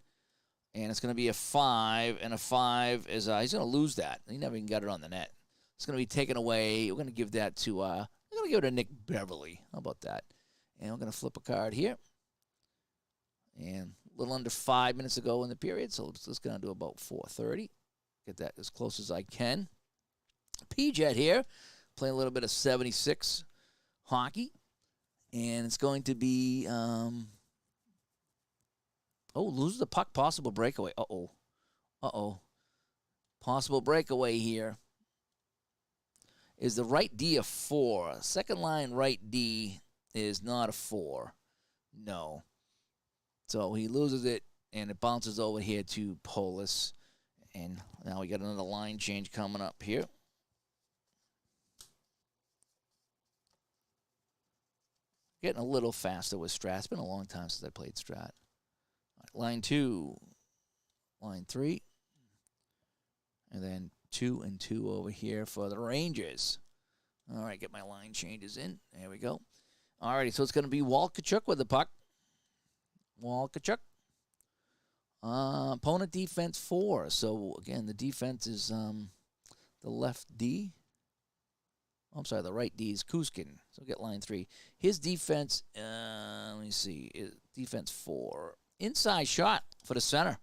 And it's going to be a 5. And a 5 is, he's going to lose that. He never even got it on the net. It's going to be taken away. We're going to give that to, we're going to give it to Nick Beverly. How about that? And we're going to flip a card here. And a little under 5 minutes ago in the period. So it's just going to do about 4:30. Get that as close as I can. P-Jet here. Playing a little bit of 76 hockey. And it's going to be, lose the puck, possible breakaway. Possible breakaway here. Is the right D a 4? Second line right D is not a 4. No. So he loses it, and it bounces over here to Polis. And now we got another line change coming up here. Getting a little faster with Strat. It's been a long time since I played Strat. Right, line 2, line 3, and then 2 and 2 over here for the Rangers. All right, get my line changes in. There we go. All righty, so it's going to be Walt Tkachuk with the puck. Walt Tkachuk. Opponent defense 4. So, again, the defense is the left D. I'm sorry, the right D is Kuskin. So get line 3. His defense, let me see, defense 4. Inside shot for the center.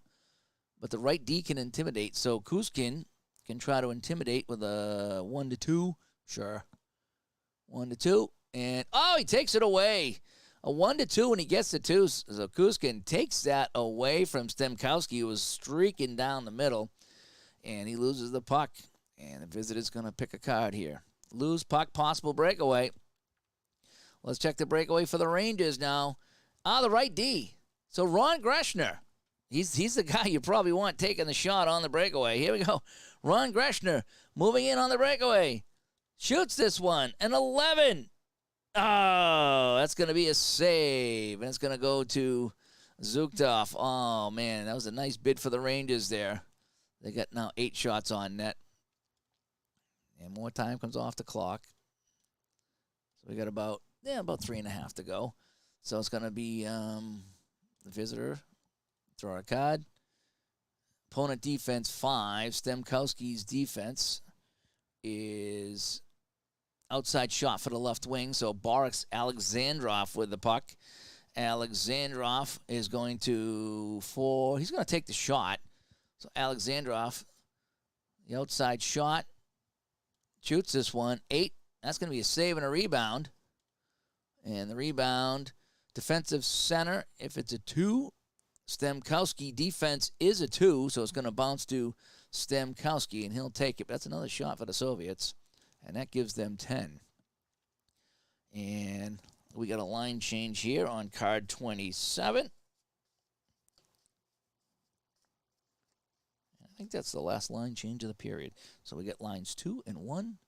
But the right D can intimidate. So Kuskin can try to intimidate with a 1-2. Sure. 1-2. And, he takes it away. A 1-2, and he gets the 2. So Kuskin takes that away from Stemkowski, who was streaking down the middle. And he loses the puck. And the visitor's going to pick a card here. Lose puck, possible breakaway. Let's check the breakaway for the Rangers now. The right D. So Ron Greshner. He's the guy you probably want taking the shot on the breakaway. Here we go. Ron Greshner moving in on the breakaway. Shoots this one. An 11. Oh, that's going to be a save. And it's going to go to Zukov. Oh, man, that was a nice bid for the Rangers there. They got now 8 shots on net. And more time comes off the clock. So we got about 3.5 to go. So it's going to be the visitor. Draw a card. Opponent defense 5. Stemkowski's defense is outside shot for the left wing. So Boris Alexandrov with the puck. Alexandrov is going to he's going to take the shot. So Alexandrov, the outside shot, shoots this one. 8. That's going to be a save and a rebound. And the rebound, defensive center, if it's a 2, Stemkowski defense is a 2, so it's going to bounce to Stemkowski, and he'll take it. That's another shot for the Soviets, and that gives them 10. And we got a line change here on card 27. I think that's the last line change of the period. So we get lines 2 and 1,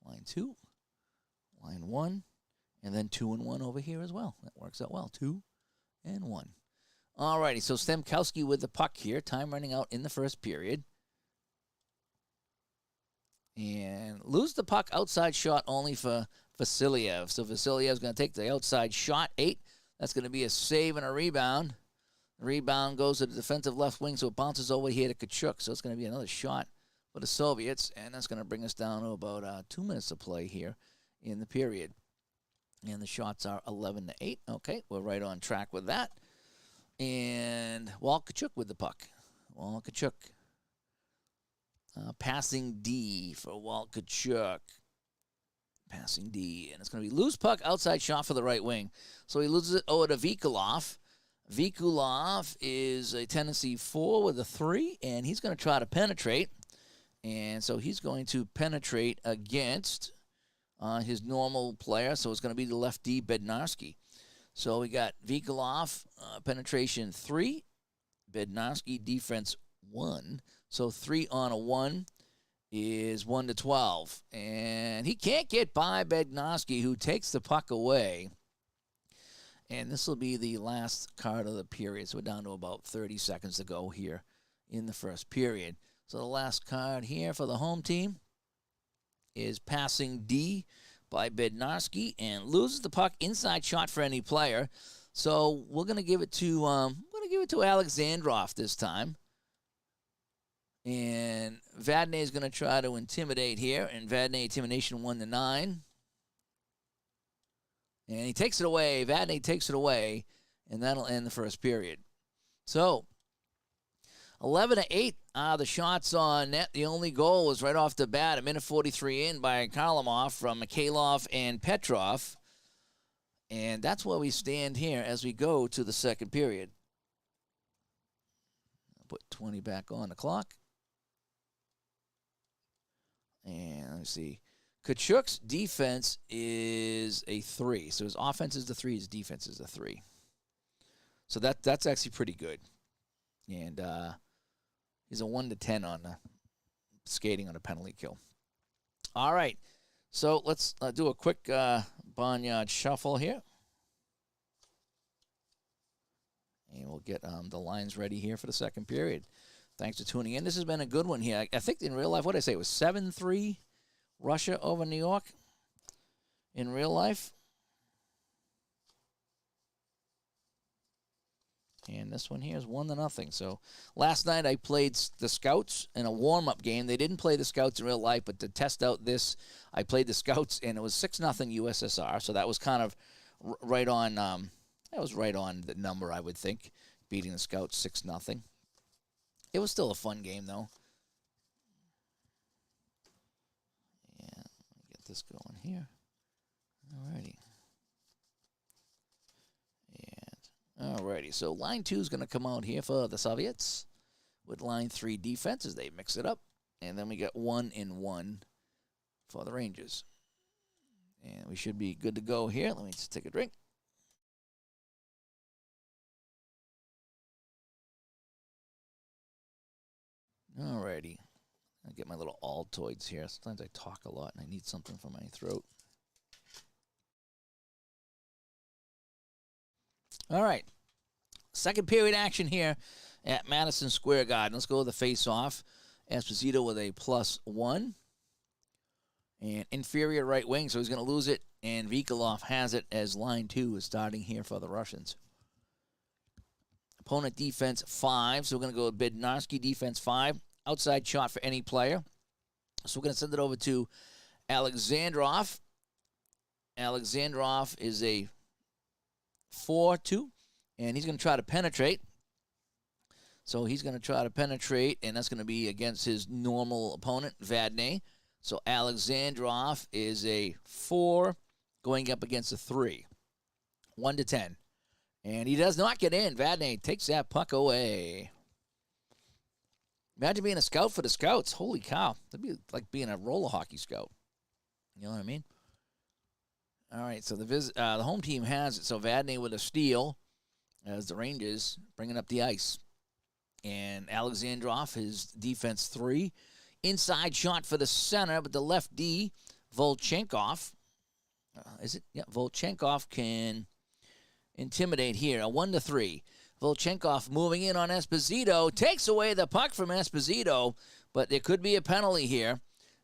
line 2, line 1, and then 2 and 1 over here as well. That works out well. 2 and 1. All righty, so Stemkowski with the puck here. Time running out in the first period. And lose the puck outside shot only for Vasiliev. So Vasiliev's going to take the outside shot. 8. That's going to be a save and a rebound. The rebound goes to the defensive left wing, so it bounces over here to Kachuk. So it's going to be another shot for the Soviets, and that's going to bring us down to about 2 minutes of play here in the period. And the shots are 11-8. Okay, we're right on track with that. And Walt Kachuk with the puck. Walt Kachuk. Passing D for Walt Kachuk. Passing D. And it's going to be loose puck, outside shot for the right wing. So he loses it over to Vikulov. Vikulov is a tendency 4 with a 3, and he's going to try to penetrate. And so he's going to penetrate against his normal player. So it's going to be the left D, Bednarski. So we got Vikulov, penetration 3, Bednarski, defense 1. So 3 on a 1 is 1-12. And he can't get by Bednarski, who takes the puck away. And this will be the last card of the period. So we're down to about 30 seconds to go here in the first period. So the last card here for the home team is passing D by Bednarski, and loses the puck, inside shot for any player. So we're going to give it to Alexandrov this time. And Vadnais is going to try to intimidate here, and Vadnais intimidation 1-9. And he takes it away. Vadnais takes it away, and that'll end the first period. So 11-8 the shots on net. The only goal was right off the bat, 1:43 in by Karlamov from Mikhailov and Petrov. And that's where we stand here as we go to the second period. I'll put 20 back on the clock. And let's see. Kachuk's defense is a 3. So his offense is the 3, his defense is a 3. So that's actually pretty good. And he's a 1-10 on skating on a penalty kill. All right. So let's do a quick barnyard shuffle here. And we'll get the lines ready here for the second period. Thanks for tuning in. This has been a good one here. I think in real life, what did I say? It was 7-3 Russia over New York in real life. And this one here is 1-0. So last night I played the Scouts in a warm-up game. They didn't play the Scouts in real life, but to test out this, I played the Scouts, and it was 6-0 USSR. So that was kind of right on. That was right on the number, I would think, beating the Scouts 6-0. It was still a fun game, though. Yeah, let me get this going here. Alrighty. Alrighty, so line 2 is going to come out here for the Soviets with line 3 defense as they mix it up. And then we got 1-1 for the Rangers. And we should be good to go here. Let me just take a drink. Alrighty. I'll get my little Altoids here. Sometimes I talk a lot and I need something for my throat. All right. Second period action here at Madison Square Garden. Let's go with the face-off. Esposito with a +1. And inferior right wing, so he's going to lose it. And Vikolov has it as line 2 is starting here for the Russians. Opponent defense 5, so we're going to go with Bednarski, defense 5. Outside shot for any player. So we're going to send it over to Alexandrov. Alexandrov is a 4-2, and he's going to try to penetrate. So he's going to try to penetrate, and that's going to be against his normal opponent, Vadnais. So Alexandrov is a 4 going up against a 3. 1-10. And he does not get in. Vadnais takes that puck away. Imagine being a scout for the Scouts. Holy cow. That'd be like being a roller hockey scout. You know what I mean? All right, so the home team has it. So Vadnais with a steal as the Rangers bringing up the ice. And Alexandrov, his defense 3. Inside shot for the center, but the left D, Volchenkov. Is it? Yeah, Volchenkov can intimidate here. A 1-3. Volchenkov moving in on Esposito. Takes away the puck from Esposito, but there could be a penalty here.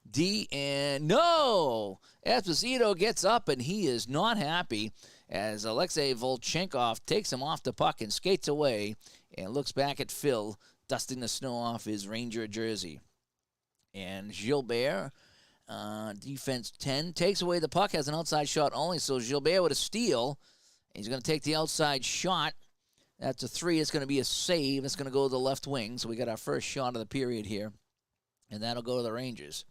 D and no! Esposito gets up, and he is not happy as Alexei Volchenkov takes him off the puck and skates away and looks back at Phil, dusting the snow off his Ranger jersey. And Gilbert, defense 10, takes away the puck, has an outside shot only, so Gilbert with a steal. He's going to take the outside shot. That's a 3. It's going to be a save. It's going to go to the left wing. So we got our first shot of the period here. And that'll go to the Rangers.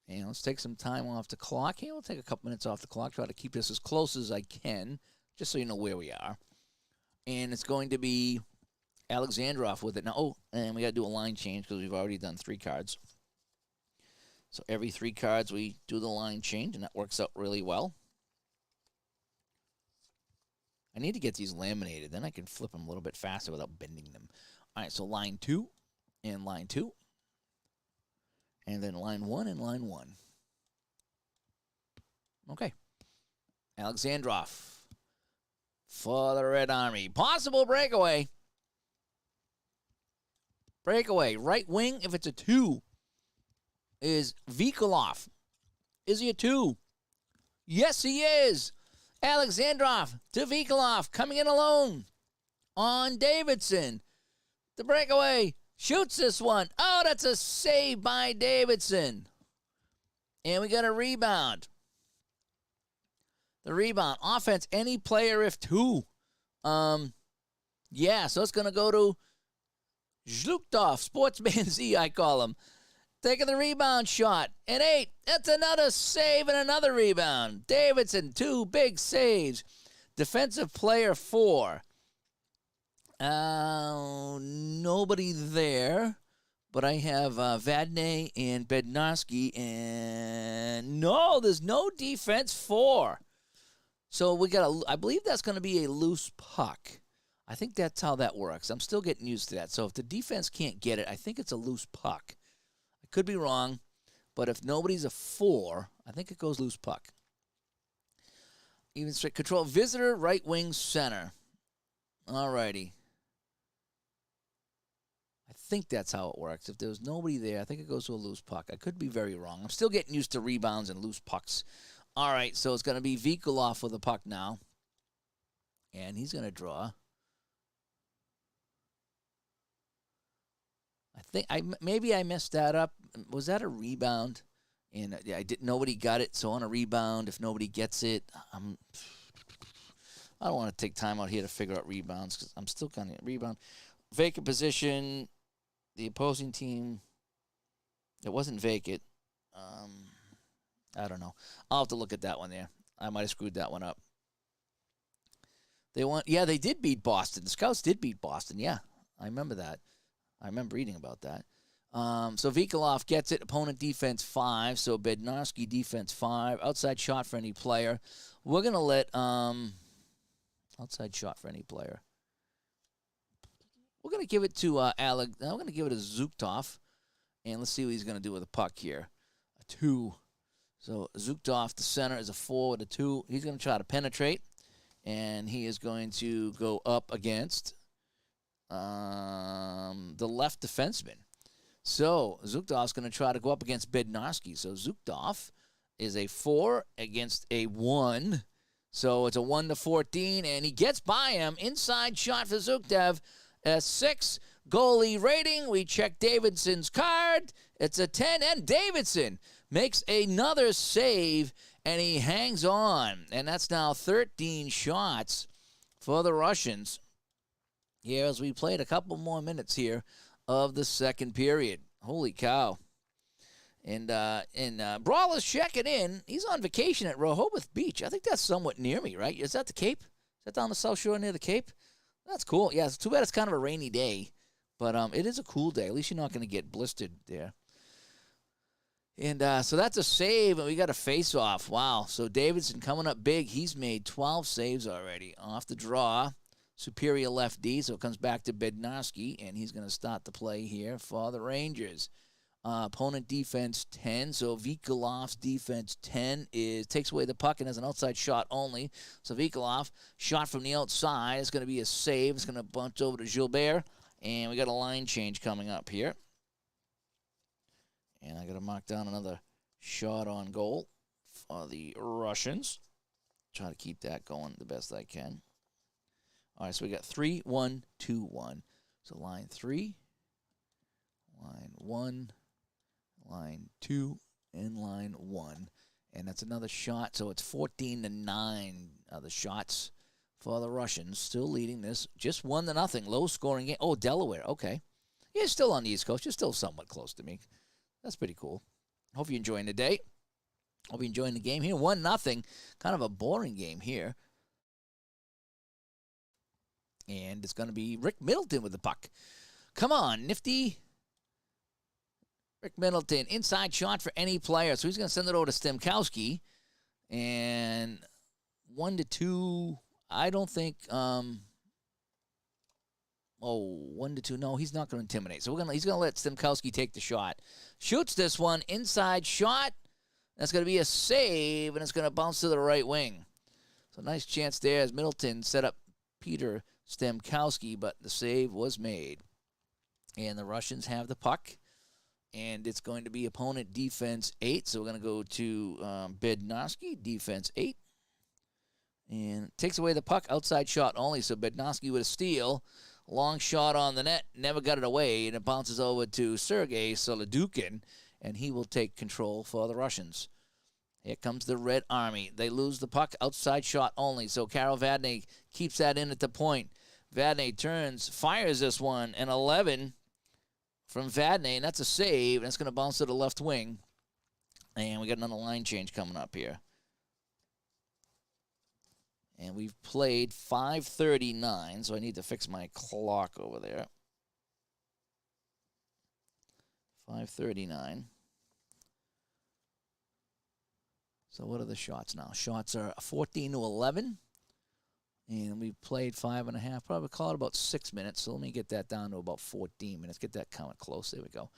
And let's take some time off the clock here. We'll take a couple minutes off the clock. Try to keep this as close as I can, just so you know where we are. And it's going to be Alexandrov with it. Now, and we got to do a line change because we've already done 3 cards. So every 3 cards we do the line change, and that works out really well. I need to get these laminated. Then I can flip them a little bit faster without bending them. All right, so line 2 and line 2. And then line 1 and line 1. Okay. Alexandrov for the Red Army. Possible breakaway. Breakaway. Right wing, if it's a 2, is Vikolov. Is he a 2? Yes, he is. Alexandrov to Vikolov, coming in alone on Davidson. The breakaway shoots this one. Oh, that's a save by Davidson. And we got a rebound. The rebound. Offense, any player if 2. Yeah, so it's going to go to Zluktov, Sportsman Z, I call him. Taking the rebound shot. And 8. That's another save and another rebound. Davidson, 2 big saves. Defensive player 4. Nobody there. But I have Vadnais and Bednarski. And no, there's no defense 4. So we got I believe that's going to be a loose puck. I think that's how that works. I'm still getting used to that. So if the defense can't get it, I think it's a loose puck. I could be wrong, but if nobody's a 4, I think it goes loose puck. Even straight control. Visitor, right wing, center. All righty. I think that's how it works. If there's nobody there, I think it goes to a loose puck. I could be very wrong. I'm still getting used to rebounds and loose pucks. All right, so it's going to be Vikolov with the puck now. And he's going to draw. I think maybe I messed that up. Was that a rebound? And nobody got it. So on a rebound, if nobody gets it, I don't want to take time out here to figure out rebounds because I'm still kind of rebound. Vacant position, the opposing team. It wasn't vacant. I don't know. I'll have to look at that one there. I might have screwed that one up. They did beat Boston. The Scouts did beat Boston. Yeah, I remember that. I remember reading about that. So Vikolov gets it. Opponent defense 5. So Bednarski defense 5. Outside shot for any player. We're going to let outside shot for any player. We're going to give it to Alec. We're going to give it to Zluktov. And let's see what he's going to do with the puck here. A 2. So Zluktov, the center, is a 4 with a 2. He's going to try to penetrate. and he is going to go up against the left defenseman. So Zuktov's going to try to go up against Bednarski. So Zuktov is a 4 against a 1. So it's a 1-14, and he gets by him. Inside shot for Zuktov. A 6 goalie rating. We check Davidson's card. It's a 10, and Davidson makes another save, and he hangs on. And that's now 13 shots for the Russians. Here, as we played a couple more minutes here of the second period. Holy cow. And Brawler's checking in. He's on vacation at Rehoboth Beach. I think that's somewhat near me, right? Is that the Cape? Is that down the South Shore near the Cape? That's cool. Yeah, it's too bad it's kind of a rainy day. But it is a cool day. At least you're not going to get blistered there. And so that's a save, and we got a face-off. Wow. So Davidson coming up big. He's made 12 saves already off the draw. Superior left D, so it comes back to Bednarski, and he's going to start the play here for the Rangers. Opponent defense 10, so Vikolov's defense 10 takes away the puck and has an outside shot only. So Vikolov, shot from the outside, is going to be a save. It's going to bounce over to Gilbert, and we got a line change coming up here. And I got to mark down another shot on goal for the Russians. Try to keep that going the best I can. All right, so we got 3, 1, 2, 1. So line 3, line 1, line 2, and line 1. And that's another shot, so it's 14-9 the shots for the Russians. Still leading this, just 1-0, low-scoring game. Oh, Delaware, okay. You're still on the East Coast. You're still somewhat close to me. That's pretty cool. Hope you're enjoying the day. Hope you're enjoying the game here. 1-0, kind of a boring game here. And it's going to be Rick Middleton with the puck. Come on, nifty. Rick Middleton, inside shot for any player. So he's going to send it over to Stemkowski. And 1-2, I don't think, 1-2, no, he's not going to intimidate. So he's going to let Stemkowski take the shot. Shoots this one, inside shot. That's going to be a save, and it's going to bounce to the right wing. So nice chance there as Middleton set up Peter Stemkowski, but the save was made. And the Russians have the puck, and it's going to be opponent defense 8. So we're going to go to Bednarski, defense 8. And takes away the puck, outside shot only. So Bednarski with a steal. Long shot on the net, never got it away, and it bounces over to Sergei Solodukin, and he will take control for the Russians. Here comes the Red Army. They lose the puck, outside shot only, so Karol Vadnais keeps that in at the point. Vadnais turns, fires this one, and 11 from Vadnais, and that's a save, and it's going to bounce to the left wing. And we got another line change coming up here. And we've played 5:39, so I need to fix my clock over there. 5:39. So what are the shots now? Shots are 14-11. And we've played 5.5. Probably call it about 6 minutes. So let me get that down to about 14 minutes. Get that kind of close. There we go.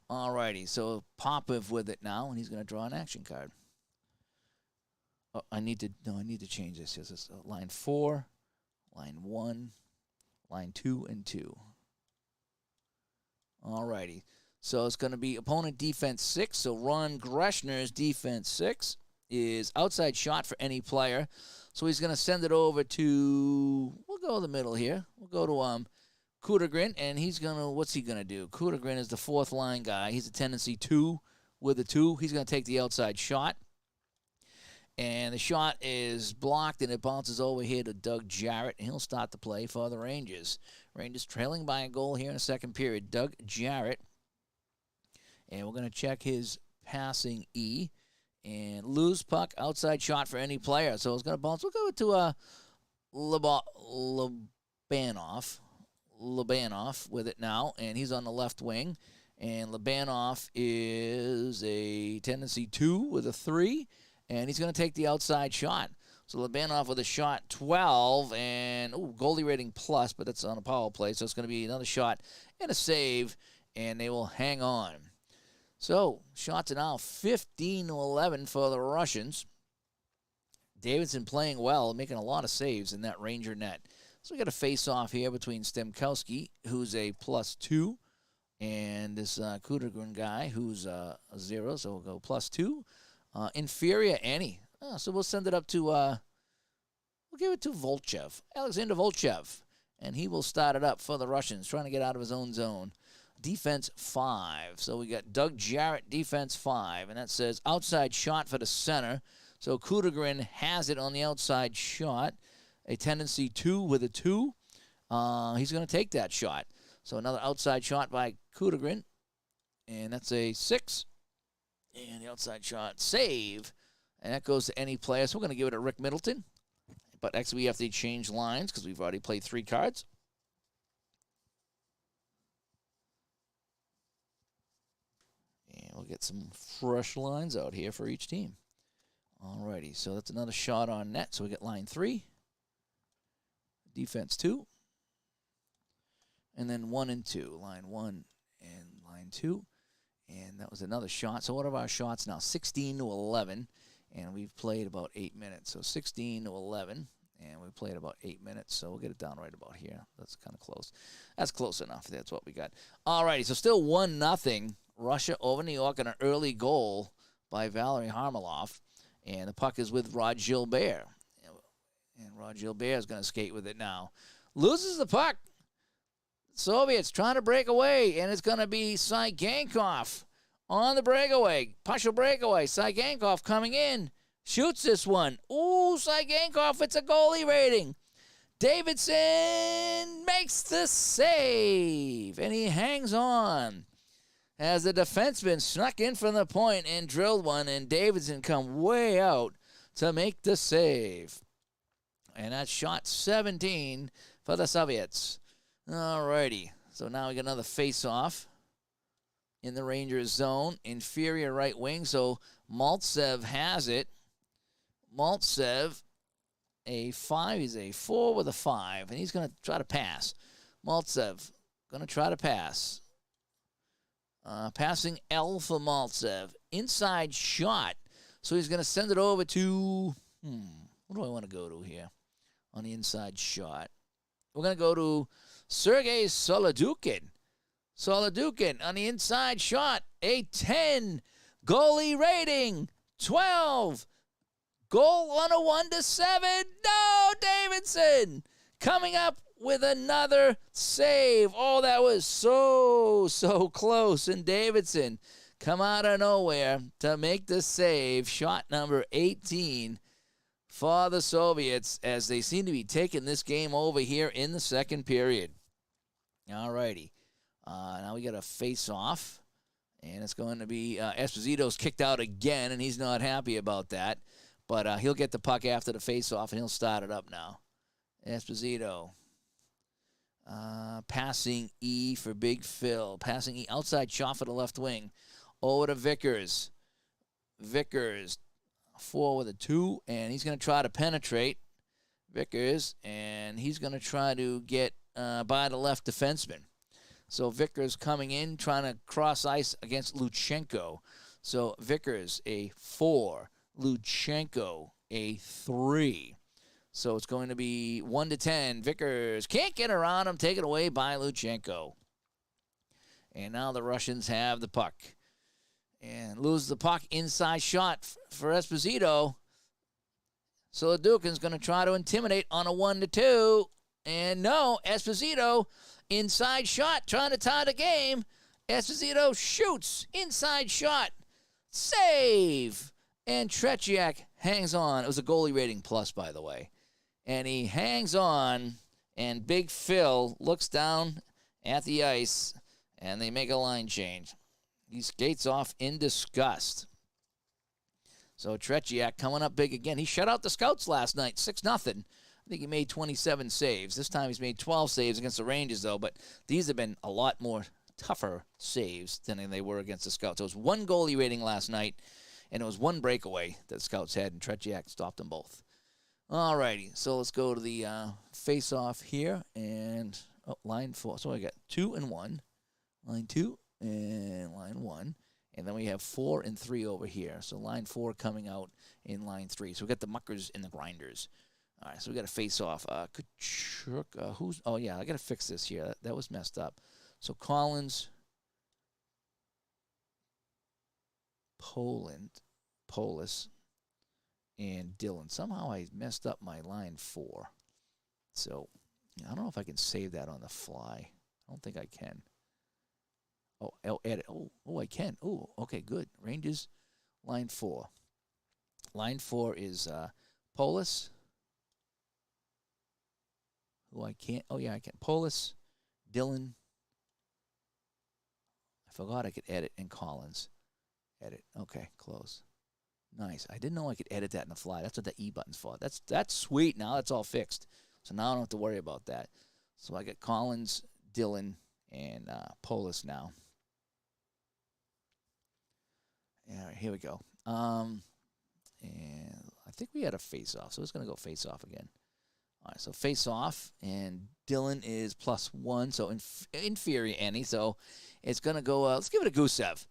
All righty. So Popov with it now, and he's going to draw an action card. Oh, I need to change this. This is line 4, line 1, line 2, and 2. All righty. So it's going to be opponent defense 6. So Ron Greshner's defense 6 is outside shot for any player. So he's going to send it over to, we'll go the middle here. We'll go to Kudagrin, and he's going to, what's he going to do? Kudagrin is the fourth line guy. He's a tendency 2 with a 2. He's going to take the outside shot. And the shot is blocked, and it bounces over here to Doug Jarrett, and he'll start the play for the Rangers. Rangers trailing by a goal here in the second period. Doug Jarrett. And we're going to check his passing E. And lose puck, outside shot for any player. So it's going to bounce. We'll go to Labanov with it now, and he's on the left wing. And Labanov is a tendency 2 with a 3. And he's going to take the outside shot. So Labanov with a shot 12, and goalie rating plus, but that's on a power play. So it's going to be another shot and a save, and they will hang on. So shots are now 15-11 for the Russians. Davidson playing well, making a lot of saves in that Ranger net. So we got a face-off here between Stemkowski, who's a +2, and this Kudergren guy, who's a 0, so we'll go +2. Inferior any. So we'll send it up to, we'll give it to Volchev, Alexander Volchev, and he will start it up for the Russians, trying to get out of his own zone. Defense 5. So we got Doug Jarrett, defense 5, and that says outside shot for the center. So Kudergren has it on the outside shot. A tendency 2 with a 2. He's going to take that shot. So another outside shot by Kudergren, and that's a 6. And the outside shot save, and that goes to any player. So we're going to give it to Rick Middleton. But actually we have to change lines because we've already played 3 cards. And we'll get some fresh lines out here for each team. Alrighty, so that's another shot on net. So we get line 3. Defense 2. And then 1 and 2. Line 1 and line 2. And that was another shot. So what are our shots now? 16 to 11. And we've played about 8 minutes. So 16 to 11. And we played about 8 minutes. So we'll get it down right about here. That's kind of close. That's close enough. That's what we got. Alrighty, so still 1-0. Russia over New York, and an early goal by Valery Harmelov. And the puck is with Rod Gilbert. And Rod Gilbert is going to skate with it now. Loses the puck. Soviets trying to break away, and it's going to be Saigankov on the breakaway. Partial breakaway. Saigankov coming in. Shoots this one. Ooh, Saigankov, it's a goalie rating. Davidson makes the save, and he hangs on. As the defenseman snuck in from the point and drilled one, and Davidson come way out to make the save. And that's shot 17 for the Soviets. Alrighty, so now we got another face-off in the Rangers zone. Inferior right wing, so Maltsev has it. Maltsev, a 5, he's a 4 with a 5, and he's going to try to pass. Maltsev, going to try to pass. Passing L for Maltsev. Inside shot. So he's going to send it over to, what do I want to go to here on the inside shot? We're going to go to Sergei Solodukin. Solodukin on the inside shot. A 10. Goalie rating. 12. Goal on a 1-7. No, Davidson coming up with another save. Oh, that was so close. And Davidson come out of nowhere to make the save. Shot number 18 for the Soviets as they seem to be taking this game over here in the second period. All righty. Now we got a face-off. And it's going to be Esposito's kicked out again, and he's not happy about that. But he'll get the puck after the face-off, and he'll start it up now. Esposito. Passing E for Big Phil. Passing E. Outside shot for the left wing. Over to Vickers. Vickers. 4 with a 2. And he's going to try to penetrate. Vickers. And he's going to try to get by the left defenseman. So Vickers coming in, trying to cross ice against Luchenko. So Vickers, a 4. Luchenko, a 3. So it's going to be 1-10. Vickers can't get around him. Taken away by Luchenko. And now the Russians have the puck. And lose the puck. Inside shot for Esposito. So Dukin's going to try to intimidate on a 1-2. And no, Esposito, inside shot, trying to tie the game. Esposito shoots. Inside shot. Save. And Tretiak hangs on. It was a goalie rating plus, by the way. And he hangs on, and Big Phil looks down at the ice, and they make a line change. He skates off in disgust. So Tretiak coming up big again. He shut out the Scouts last night, 6-0. I think he made 27 saves. This time he's made 12 saves against the Rangers, though, but these have been a lot more tougher saves than they were against the Scouts. It was 1 goalie rating last night, and it was 1 breakaway that the Scouts had, and Tretiak stopped them both. All righty, so let's go to the face-off here, and line 4. So I got 2 and 1, line 2 and line 1, And then we have 4 and 3 over here. So line 4 coming out in line 3. So we got the muckers and the grinders. All right, so we got to face off. Kachuk, who's? Oh yeah, I got to fix this here. That was messed up. So Collins, Polis, and Dylan. Somehow I messed up my line 4. So I don't know if I can save that on the fly. I don't think I can. Oh, edit. Oh, I can. Oh, okay, good. Rangers, line 4. Line 4 is Polis. Who I can't. Oh, yeah, I can. Polis, Dylan. I forgot I could edit in Collins. Edit. Okay, close. Nice. I didn't know I could edit that in the fly. That's what the E button's for. That's sweet. Now that's all fixed. So now I don't have to worry about that. So I got Collins, Dylan, and Polis now. All right, here we go. And I think we had a face-off, so it's going to go face-off again. All right, so face-off, and Dylan is +1, so inferior any. So it's going to go, let's give it a Gusev.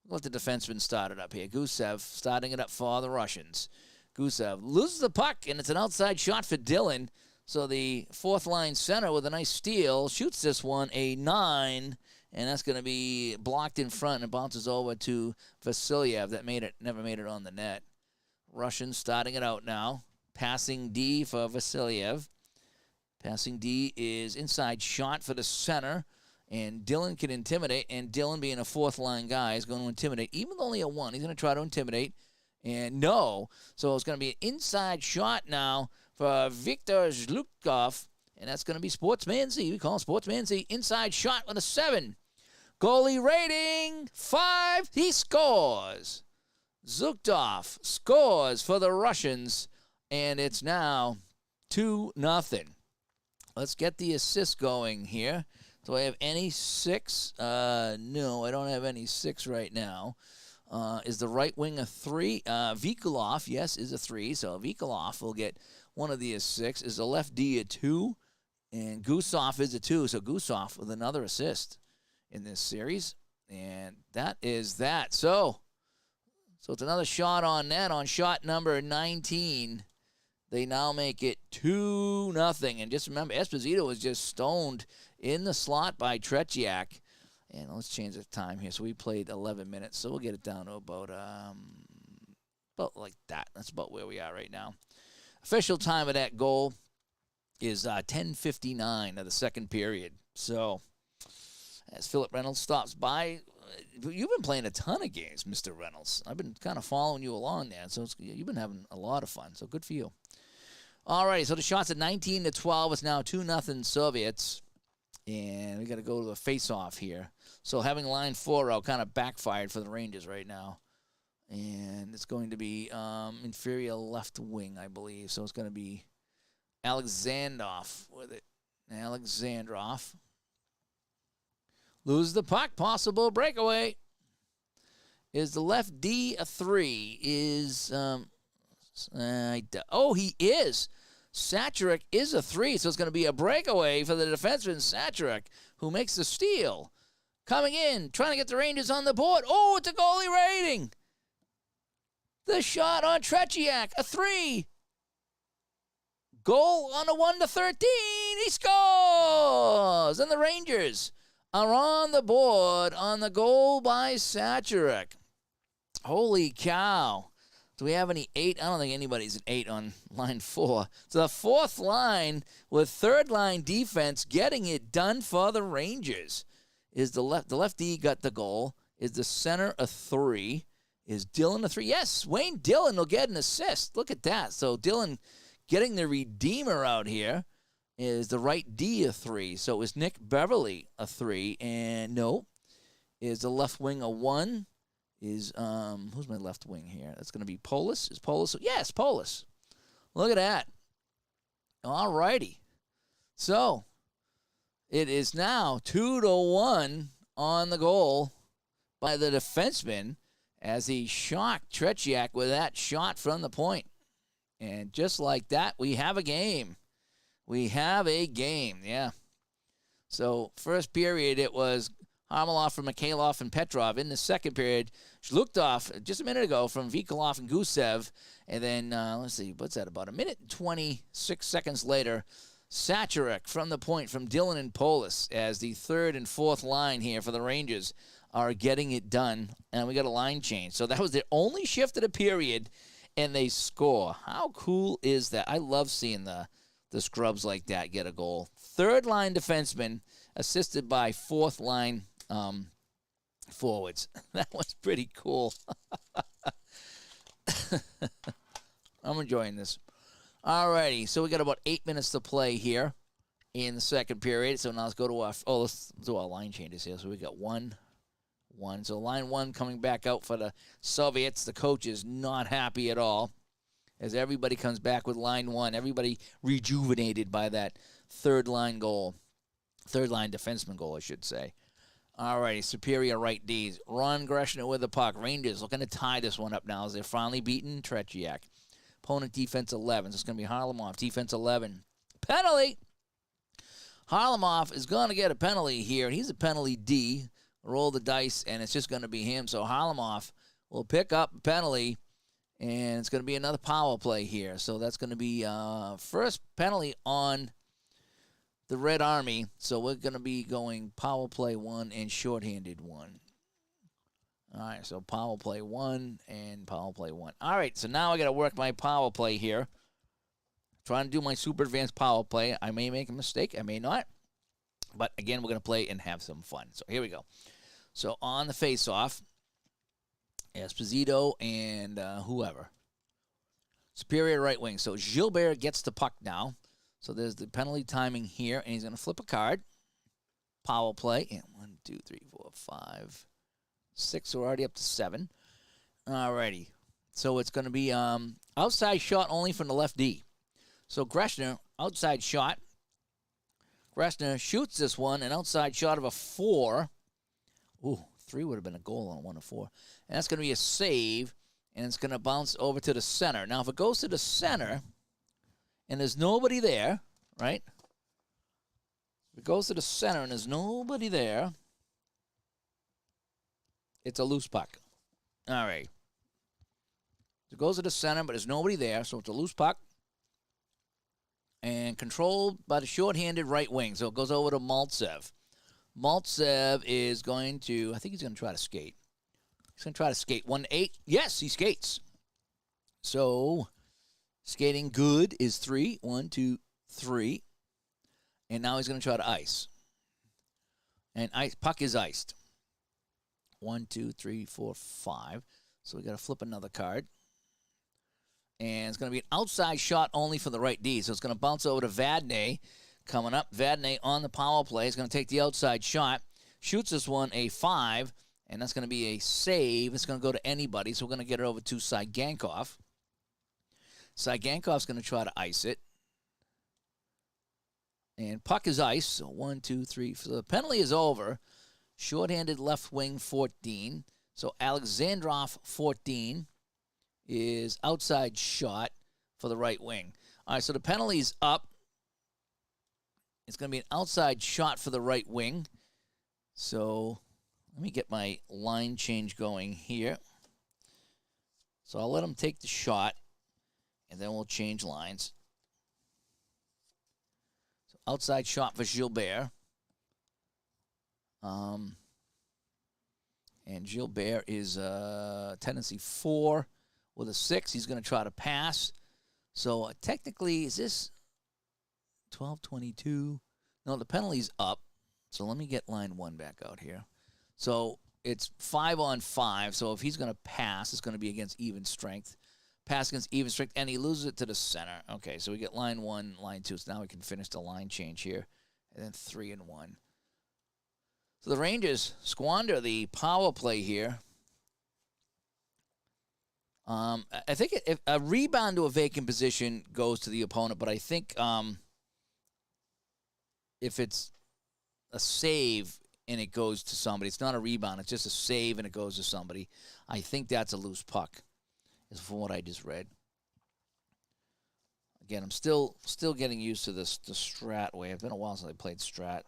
Let the defenseman start it up here. Gusev starting it up for the Russians. Gusev loses the puck, and it's an outside shot for Dylan. So the fourth-line center with a nice steal shoots this one a 9, and that's going to be blocked in front and bounces over to Vasilyev. That never made it on the net. Russians starting it out now. Passing D for Vasilyev. Passing D is inside shot for the center, and Dylan can intimidate, and Dylan being a fourth-line guy is going to intimidate. Even though only a 1, he's going to try to intimidate, and no. So it's going to be an inside shot now for Viktor Zhlukov, and that's going to be Sportsman Z. We call him Sportsman Z. Inside shot with a 7. Goalie rating 5. He scores. Zhlukov scores for the Russians, and it's now 2-0. Let's get the assist going here. Do I have any 6? No, I don't have any 6 right now. Is the right wing a 3? Vikulov, yes, is a 3. So Vikulov will get one of the assists. Is the left D a 2? And Gusev is a 2. So Gusev with another assist in this series. And that is that. So it's another shot on net on shot number 19. They now make it 2-0. And just remember, Esposito was just stoned in the slot by Tretiak. And let's change the time here. So we played 11 minutes, so we'll get it down to about like that. That's about where we are right now. Official time of that goal is 10:59 of the second period. So as Philip Reynolds stops by, you've been playing a ton of games, Mr. Reynolds. I've been kind of following you along there, so you've been having a lot of fun. So good for you. All right, so the shots at 19-12. It's now 2-0 Soviets. And we got to go to the face-off here. So having line 4 out kind of backfired for the Rangers right now. And it's going to be inferior left wing, I believe. So it's going to be Alexandrov with it. Alexandrov loses the puck. Possible breakaway. Is the left D a 3? Is he is. Sacharic is a 3, so it's going to be a breakaway for the defenseman, Sacharic, who makes the steal. Coming in, trying to get the Rangers on the board. Oh, it's a goalie rating. The shot on Tretiak, a 3. Goal on a 1-13. He scores! And the Rangers are on the board on the goal by Sacharic. Holy cow. Do we have any 8? I don't think anybody's an 8 on line 4. So the fourth line with third line defense getting it done for the Rangers. Is the left D got the goal? Is the center a 3? Is Dylan a 3? Yes, Wayne Dylan will get an assist. Look at that. So Dylan getting the redeemer out here. Is the right D a 3? So is Nick Beverly a 3? And no. Is the left wing a 1? Is who's my left wing here? That's going to be Polis. Is Polis? Yes, Polis. Look at that. All righty. So it is now 2-1 on the goal by the defenseman as he shocked Tretiak with that shot from the point. And just like that, we have a game. We have a game, yeah. So first period, it was Harmelov from Mikhailov and Petrov in the second period. Zhlukov just a minute ago from Vikolov and Gusev. And then, let's see, what's that, about a minute and 26 seconds later, Sacharek from the point from Dillon and Polis as the third and fourth line here for the Rangers are getting it done. And we got a line change. So that was their only shift of the period, and they score. How cool is that? I love seeing the scrubs like that get a goal. Third line defenseman assisted by fourth line forwards. That was pretty cool. I'm enjoying this. Alrighty, so we got about 8 minutes to play here in the second period. So now let's go to let's do our line changes here. So we got 1-1. So line 1 coming back out for the Soviets. The coach is not happy at all as everybody comes back with line 1. Everybody rejuvenated by that third line goal. Third line defenseman goal, I should say. Alrighty, Superior right D's. Ron Greshner with the puck. Rangers looking to tie this one up now as they're finally beating Tretiak. Opponent defense 11. So it's going to be Harlamov, defense 11. Penalty! Harlamov is going to get a penalty here. He's a penalty D. Roll the dice, and it's just going to be him. So Harlamov will pick up a penalty, and it's going to be another power play here. So that's going to be first penalty on the Red Army. So we're going to be going power play 1 and shorthanded 1. All right, so power play 1 and power play 1. All right, so now I got to work my power play here. Trying to do my super advanced power play. I may make a mistake. I may not. But, again, we're going to play and have some fun. So here we go. So on the face-off, Esposito and whoever. Superior right wing. So Gilbert gets the puck now. So there's the penalty timing here, and he's going to flip a card. Power play. And 1, 2, 3, 4, 5, 6. We're already up to 7. All righty. So it's going to be outside shot only from the left D. So Greshner, outside shot. Greshner shoots this one, an outside shot of a 4. Ooh, 3 would have been a goal on 1 of 4. And that's going to be a save, and it's going to bounce over to the center. Now, if it goes to the center, and there's nobody there, right? If it goes to the center and there's nobody there, it's a loose puck. All right. It goes to the center, but there's nobody there, so it's a loose puck. And controlled by the shorthanded right wing. So it goes over to Maltsev. Maltsev is going to, I think he's going to try to skate. He's going to try to skate 1-8. Yes, he skates. So skating good is 3. 1, 2, 3. And now he's going to try to ice. And puck is iced. 1, 2, 3, 4, 5. So we got to flip another card. And it's going to be an outside shot only for the right D. So it's going to bounce over to Vadnais coming up. Vadnais on the power play is going to take the outside shot. Shoots this one a 5, and that's going to be a save. It's going to go to anybody, so we're going to get it over to Cygankov. Cygankov's going to try to ice it. And puck is ice. So 1, 2, 3. So the penalty is over. Shorthanded left wing 14. So Alexandrov 14. Is outside shot for the right wing. All right, so the penalty's up. It's going to be an outside shot for the right wing. So let me get my line change going here. So I'll let him take the shot, and then we'll change lines. So outside shot for Gilbert. And Gilbert is tendency 4. With a 6, he's going to try to pass. So technically, is this 12-22? No, the penalty's up. So let me get line 1 back out here. So it's 5-on-5. So if he's going to pass, it's going to be against even strength. Pass against even strength, and he loses it to the center. Okay, so we get line 1, line 2. So now we can finish the line change here. And then 3-1. So the Rangers squander the power play here. I think if a rebound to a vacant position goes to the opponent, but I think if it's a save and it goes to somebody, it's not a rebound, it's just a save and it goes to somebody, I think that's a loose puck, is from what I just read. Again, I'm still getting used to the Strat way. It's been a while since I played Strat.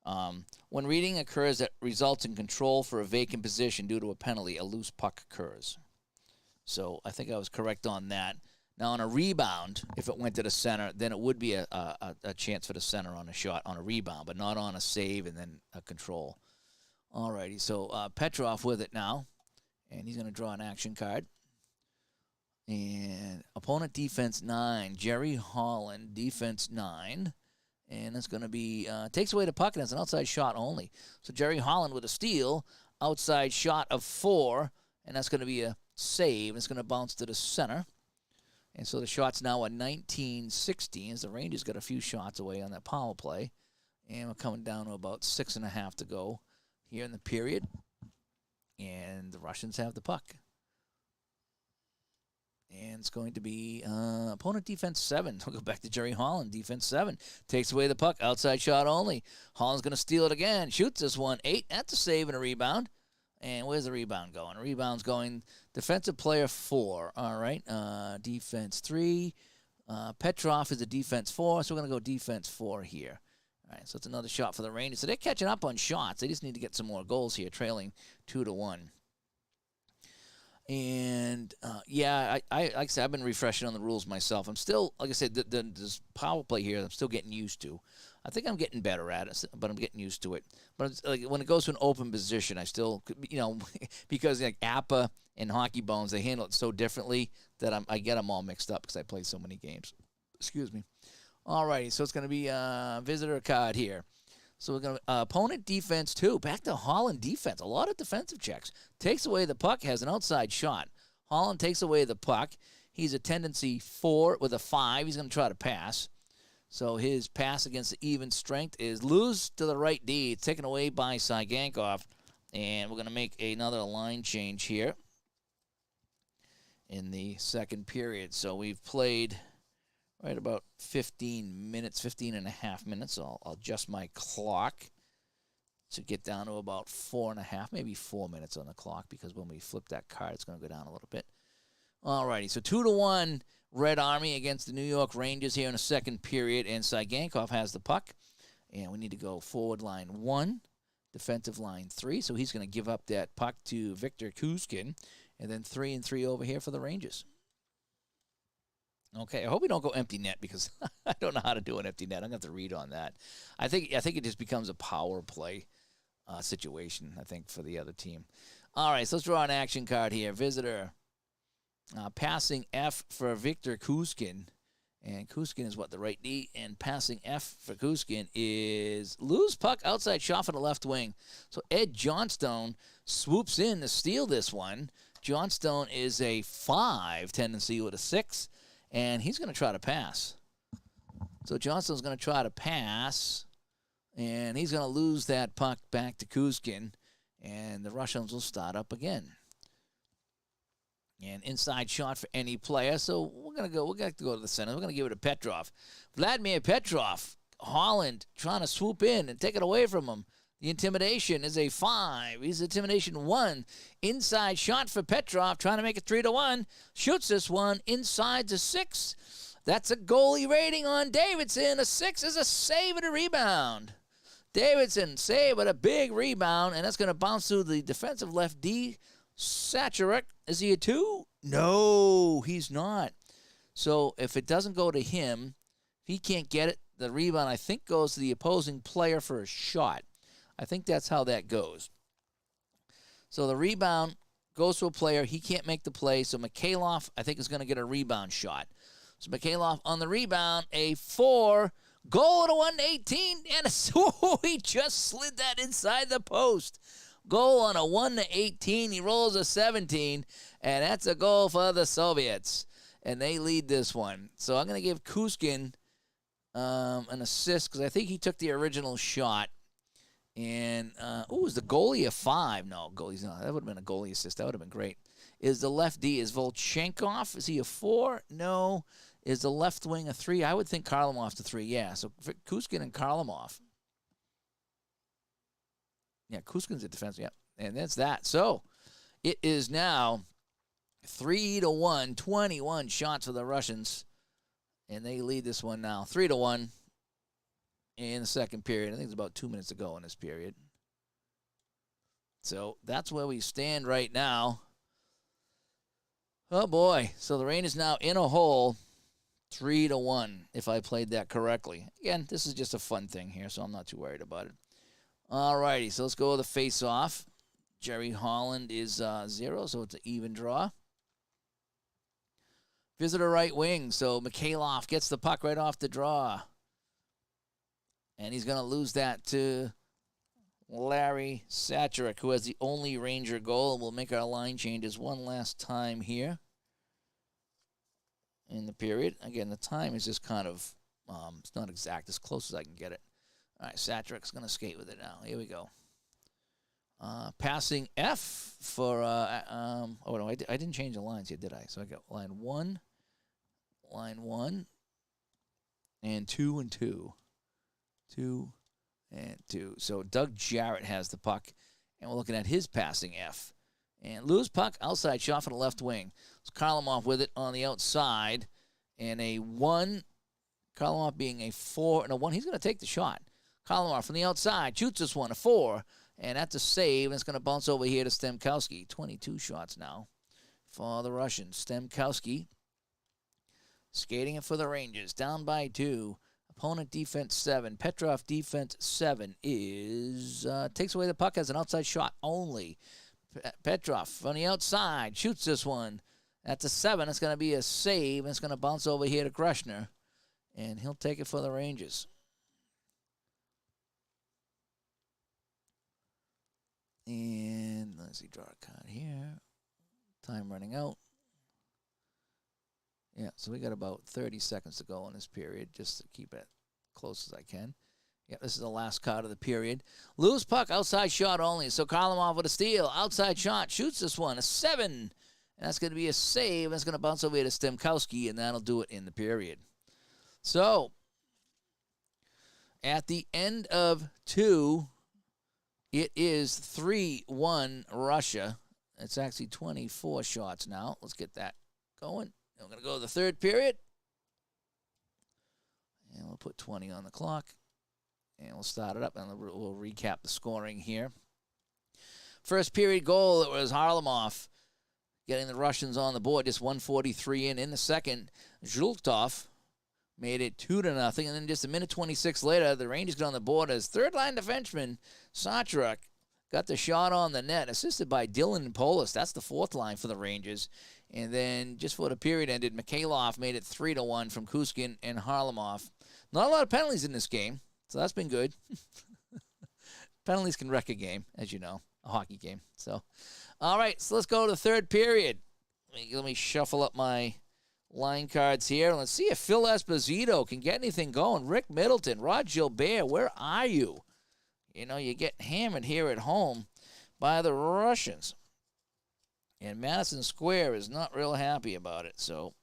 When reading occurs that results in control for a vacant position due to a penalty, a loose puck occurs. So I think I was correct on that. Now, on a rebound, if it went to the center, then it would be a chance for the center on a shot on a rebound, but not on a save and then a control. Alrighty, so Petrov with it now, and he's going to draw an action card. And opponent defense 9, Jerry Holland, defense 9. And that's going to be, takes away the puck, and it's an outside shot only. So Jerry Holland with a steal, outside shot of 4, and that's going to be a save. It's going to bounce to the center. And so the shot's now a 19-16 as the Rangers got a few shots away on that power play. And we're coming down to about 6.5 to go here in the period. And the Russians have the puck. And it's going to be opponent defense 7. We'll go back to Jerry Holland, defense 7. Takes away the puck, outside shot only. Holland's going to steal it again. Shoots this one, 8. That's a save and a rebound. And where's the rebound going? Rebound's going defensive player 4. All right, defense 3. Petrov is a defense 4, so we're going to go defense 4 here. All right, so it's another shot for the Rangers. So they're catching up on shots. They just need to get some more goals here, trailing 2-1. And, yeah, I like I said, I've been refreshing on the rules myself. I'm still, like I said, this power play here, I'm still getting used to. I think I'm getting better at it, but I'm getting used to it. But it's, like, when it goes to an open position, I still, because like APA and Hockey Bones, they handle it so differently that I get them all mixed up because I play so many games. Excuse me. All righty, so it's going to be a visitor card here. So we're going to opponent defense 2. Back to Holland defense. A lot of defensive checks. Takes away the puck, has an outside shot. Holland takes away the puck. He's a tendency 4 with a 5. He's going to try to pass. So his pass against the even strength is loose to the right D. It's taken away by Saigankov. And we're going to make another line change here in the second period. So we've played right about 15 minutes, 15 and a half minutes. So I'll adjust my clock to get down to about 4.5, maybe 4 minutes on the clock, because when we flip that card, it's going to go down a little bit. All righty, so 2-1 Red Army against the New York Rangers here in the second period, and Saigankov has the puck, and we need to go forward line 1, defensive line 3, so he's going to give up that puck to Victor Kuzkin, and then 3-3 over here for the Rangers. Okay, I hope we don't go empty net because I don't know how to do an empty net. I'm going to have to read on that. I think it just becomes a power play situation, I think, for the other team. All right, so let's draw an action card here. Visitor passing F for Victor Kuzkin. And Kuzkin is what, the right D? And passing F for Kuzkin is loose puck, outside shot for the left wing. So Ed Johnstone swoops in to steal this one. Johnstone is a 5 tendency with a 6. And he's going to try to pass. So Johnston's going to try to pass. And he's going to lose that puck back to Kuzkin. And the Russians will start up again. And inside shot for any player. So we're going to go to the center. We're going to give it to Petrov. Vladimir Petrov. Holland trying to swoop in and take it away from him. The intimidation is a 5. He's intimidation 1. Inside shot for Petrov, trying to make it 3-1. Shoots this one inside to 6. That's a goalie rating on Davidson. A 6 is a save and a rebound. Davidson save with a big rebound, and that's going to bounce through the defensive left D. Sacharek, is he a 2? No, he's not. So if it doesn't go to him, if he can't get it, the rebound, I think, goes to the opposing player for a shot. I think that's how that goes. So the rebound goes to a player. He can't make the play. So Mikhailov, I think, is going to get a rebound shot. So Mikhailov on the rebound, a 4. Goal to 1-18. And he just slid that inside the post. Goal on a 1-18. He rolls a 17. And that's a goal for the Soviets. And they lead this one. So I'm going to give Kuzkin an assist because I think he took the original shot. And, is the goalie a 5? No, goalie's not. That would have been a goalie assist. That would have been great. Is the left D, is Volchenkov, is he a 4? No. Is the left wing a 3? I would think Karlamov's a 3, yeah. So Kuzkin and Karlamov. Yeah, Kuzkin's a defense, yeah. And that's that. So it is now 3-1, 21 shots for the Russians. And they lead this one now. 3-1. in the second period. I think it's about 2 minutes to go in this period. So that's where we stand right now. Oh, boy. So the Rangers now in a hole, 3-1, if I played that correctly. Again, this is just a fun thing here, so I'm not too worried about it. All righty, so let's go with the face-off. Jerry Holland is 0, so it's an even draw. Visitor right wing, so Mikhailov gets the puck right off the draw. And he's going to lose that to Larry Sacherick, who has the only Ranger goal. We'll make our line changes one last time here in the period. Again, the time is just kind of, it's not exact, as close as I can get it. All right, Sacherick's going to skate with it now. Here we go. Passing F for, oh, no, I didn't change the lines here, did I? So I got line 1, and 2 and 2. 2 and 2. So Doug Jarrett has the puck, and we're looking at his passing F. And loose puck, outside shot from the left wing. It's Karlamov with it on the outside, and a 1. Karlamov being a 4 and a 1. He's going to take the shot. Karlamov from the outside shoots this one, a 4, and that's a save, and it's going to bounce over here to Stemkowski. 22 shots now for the Russians. Stemkowski skating it for the Rangers, down by 2. Opponent defense 7. Petrov defense 7 is takes away the puck as an outside shot only. Petrov from the outside shoots this one. That's a 7. It's going to be a save, and it's going to bounce over here to Grushner, and he'll take it for the Rangers. And let's see, draw a card here. Time running out. Yeah, so we got about 30 seconds to go in this period, just to keep it close as I can. Yeah, this is the last card of the period. Loose puck, outside shot only. So Karlamov with a steal. Outside shot, shoots this one, a 7. And that's going to be a save. That's going to bounce over here to Stemkowski, and that'll do it in the period. So, at the end of 2, it is 3-1 Russia. It's actually 24 shots now. Let's get that going. We're going to go to the third period. And we'll put 20 on the clock. And we'll start it up, and we'll recap the scoring here. First period goal, it was Harlamov getting the Russians on the board, just 1:43 in. In the second, Zhultov made it 2-0. And then just a minute 26 later, the Rangers got on the board as third-line defenseman Sacherick got the shot on the net, assisted by Dylan Polis. That's the fourth line for the Rangers. And then just before the period ended, Mikhailov made it 3-1 from Kuskin and Harlamov. Not a lot of penalties in this game, so that's been good. Penalties can wreck a game, as you know, a hockey game. So, all right, so let's go to the third period. Let me shuffle up my line cards here. Let's see if Phil Esposito can get anything going. Rick Middleton, Rod Gilbert, where are you? You know, you get hammered here at home by the Russians. And Madison Square is not real happy about it. So,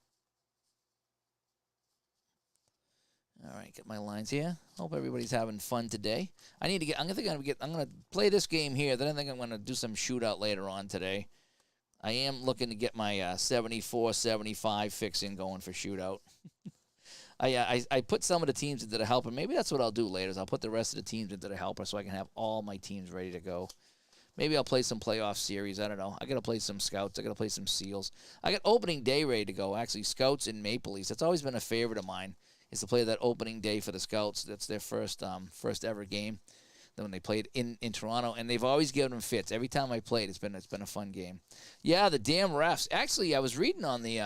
all right, get my lines here. Hope everybody's having fun today. I'm gonna play this game here. Then I think I'm gonna do some shootout later on today. I am looking to get my 74-75 fixing going for shootout. I put some of the teams into the helper. Maybe that's what I'll do later. Is I'll put the rest of the teams into the helper so I can have all my teams ready to go. Maybe I'll play some playoff series. I don't know. I got to play some scouts. I got to play some seals. I got opening day ready to go, actually, scouts and Maple Leafs. That's always been a favorite of mine, is to play that opening day for the scouts. That's their first ever game. Then when they played in Toronto, and they've always given them fits. Every time I played, it's been a fun game. Yeah, the damn refs. Actually, I was reading on the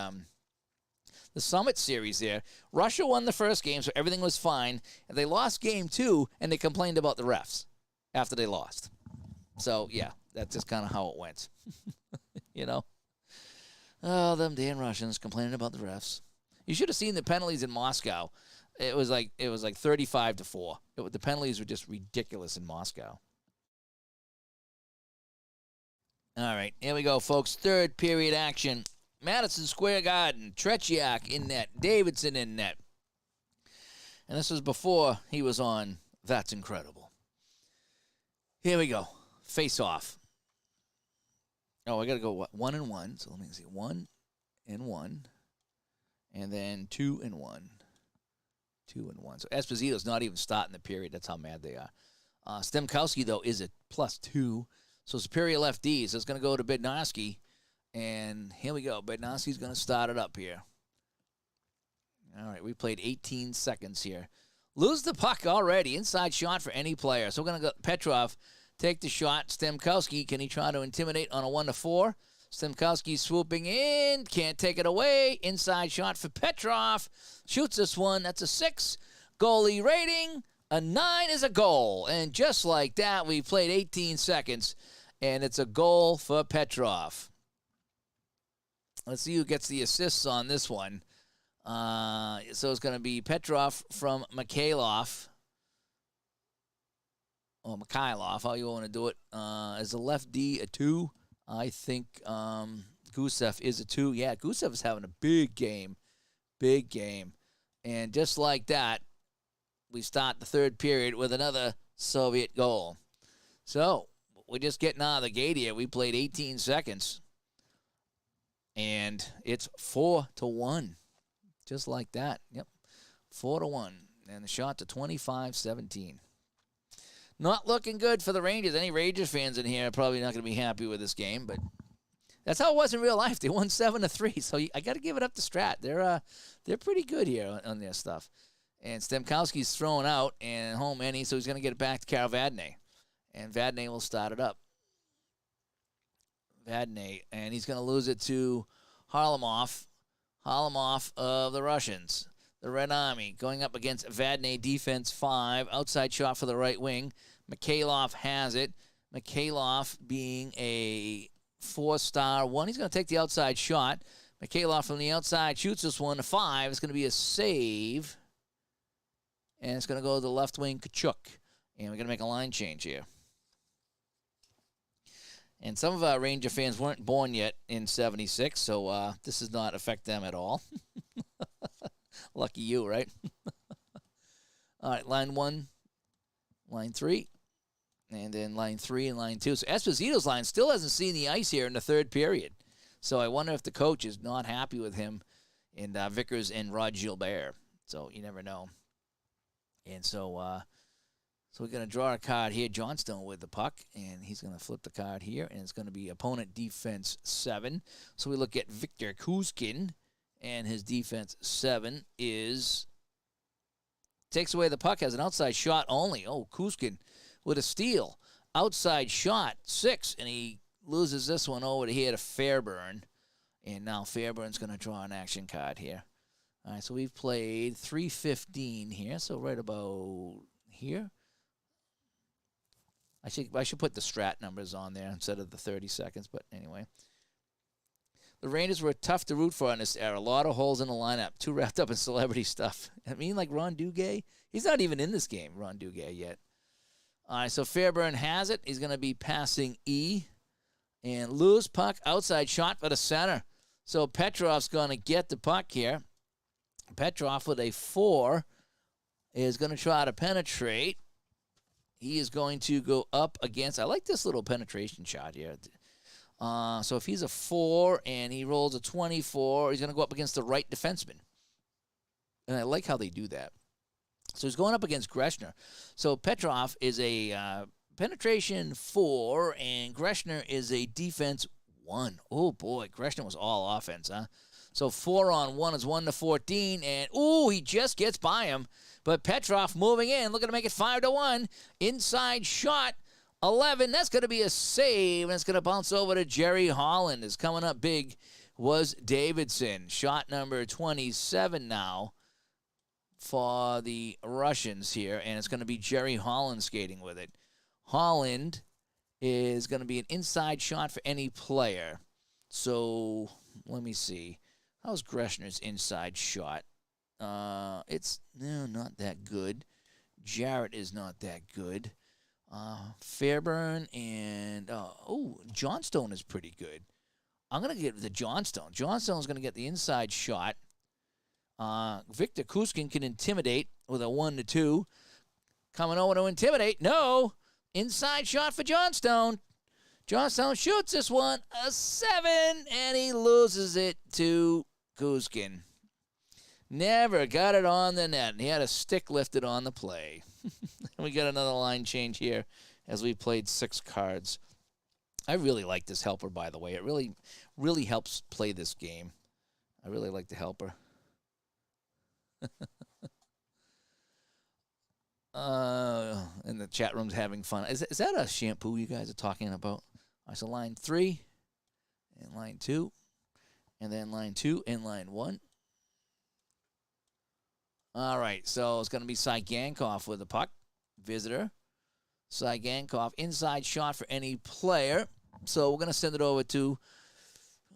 Summit series there. Russia won the first game, so everything was fine. And they lost game 2, and they complained about the refs after they lost. So, yeah, that's just kind of how it went. You know? Oh, them damn Russians complaining about the refs. You should have seen the penalties in Moscow. It was like 35-4. The penalties were just ridiculous in Moscow. All right, here we go, folks. Third period action. Madison Square Garden. Tretiak in net. Davidson in net. And this was before he was on That's Incredible. Here we go. Face off. Oh, I got to go 1-1. So let me see. 1-1. And then 2-1. 2-1. So Esposito's not even starting the period. That's how mad they are. Stemkowski, though, is at +2. So Superior lefty. So it's going to go to Bednarski. And here we go. Bednarski's going to start it up here. All right, we played 18 seconds here. Lose the puck already. Inside shot for any player. So we're going to go Petrov. Take the shot. Stemkowski, can he try to intimidate on a 1-4? Stemkowski swooping in. Can't take it away. Inside shot for Petrov. Shoots this one. That's a 6. Goalie rating. A 9 is a goal. And just like that, we played 18 seconds. And it's a goal for Petrov. Let's see who gets the assists on this one. So it's going to be Petrov from Mikhailov. Or Mikhailov, how you want to do it. As a left D, a 2. I think Gusev is a 2. Yeah, Gusev is having a big game. Big game. And just like that, we start the third period with another Soviet goal. So, we're just getting out of the gate here. We played 18 seconds. And it's 4-1. Just like that. Yep. 4-1. And the shot to 25-17. Not looking good for the Rangers. Any Rangers fans in here are probably not going to be happy with this game, but that's how it was in real life. They won 7-3. So I got to give it up to Strat. They're pretty good here on their stuff. And Stemkowski's thrown out and home any, so he's going to get it back to Karel Vadnais. And Vadnais will start it up. Vadnais, and he's going to lose it to Harlamov. Harlamov of the Russians. The Red Army going up against Vadnais, defense 5. Outside shot for the right wing. Mikhailov has it. Mikhailov being a 4-star 1. He's going to take the outside shot. Mikhailov from the outside shoots this one. A 5. It's going to be a save. And it's going to go to the left wing, Kachuk. And we're going to make a line change here. And some of our Ranger fans weren't born yet in 76, so this does not affect them at all. Lucky you, right? All right, line 1, line 3, and then line 3 and line 2. So Esposito's line still hasn't seen the ice here in the third period. So I wonder if the coach is not happy with him and Vickers and Rod Gilbert. So you never know. And so we're going to draw a card here. Johnstone with the puck, and he's going to flip the card here, and it's going to be opponent defense 7. So we look at Victor Kuzkin, and his defense 7 takes away the puck, has an outside shot only. Oh, Kuzkin with a steal. Outside shot, 6, and he loses this one over here to Fairburn. And now Fairburn's going to draw an action card here. All right, so we've played 3:15 here, so right about here. I should put the Strat numbers on there instead of the 30 seconds, but anyway. The Rangers were tough to root for in this era. A lot of holes in the lineup. Too wrapped up in celebrity stuff. I mean, like Ron Duguay. He's not even in this game, Ron Duguay, yet. All right, so Fairburn has it. He's going to be passing E. And loose puck, outside shot for the center. So Petrov's going to get the puck here. Petrov with a 4 is going to try to penetrate. He is going to go up against, I like this little penetration shot here. So if he's a 4 and he rolls a 24, he's going to go up against the right defenseman. And I like how they do that. So he's going up against Greshner. So Petrov is a penetration 4, and Greshner is a defense 1. Oh, boy, Greshner was all offense, huh? So 4-on-1 is 1-14, and, ooh, he just gets by him. But Petrov moving in, looking to make it 5-1. Inside shot, 11. That's going to be a save, and it's going to bounce over to Jerry Holland. Is coming up big was Davidson. Shot number 27 now for the Russians here, and it's going to be Jerry Holland skating with it. Holland is going to be an inside shot for any player. So let me see. How's Greshner's inside shot? It's not that good. Jarrett is not that good. Fairburn and Johnstone is pretty good. I'm gonna get the Johnstone. Johnstone's gonna get the inside shot. Victor Kuzkin can intimidate with a 1-2. Coming over to intimidate. No. Inside shot for Johnstone. Johnstone shoots this one. A 7, and he loses it to Kuzkin. Never got it on the net. And he had a stick lifted on the play. We got another line change here as we played 6 cards. I really like this helper, by the way. It really, really helps play this game. I really like the helper. And the chat room's having fun. Is that a shampoo you guys are talking about? All right, so line 3 and line 2, and then line 2 and line 1. All right, so it's going to be Saigankov with the puck. Visitor. Saigankov, inside shot for any player. So we're going to send it over to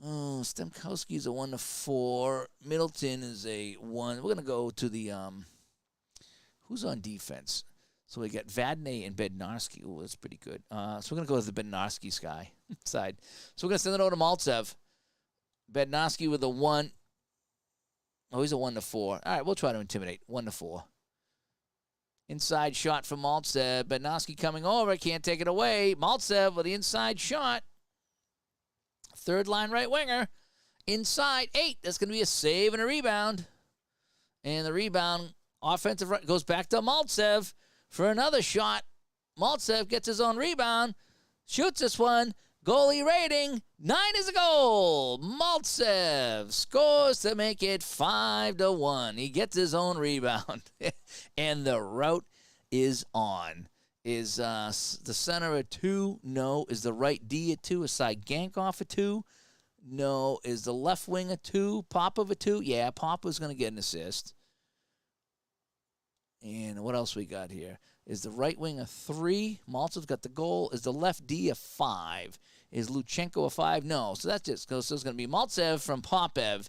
Stemkowski's a 1-4. Middleton is a 1. We're going to go to the who's on defense? So we got Vadnais and Bednarski. Oh, that's pretty good. So we're going to go with the Bednarski side. So we're going to send it over to Maltsev. Bednarski with a 1. Oh, he's a 1-4. All right, we'll try to intimidate. 1-4. Inside shot for Maltsev. Bednarski coming over. Can't take it away. Maltsev with the inside shot. Third line right winger. Inside 8. That's going to be a save and a rebound. And the rebound, offensive right, goes back to Maltsev for another shot. Maltsev gets his own rebound. Shoots this one. Goalie rating, 9 is a goal. Maltsev scores to make it 5-1. He gets his own rebound. And the route is on. Is the center a 2? No. Is the right D a 2? Is Saigankov a 2? No. Is the left wing a 2? Popov a 2? Yeah, Popov's going to get an assist. And what else we got here? Is the right wing a 3? Maltsev's got the goal. Is the left D a 5? Is Luchenko a 5? No. So that's just goes. So it's going to be Maltsev from Popov.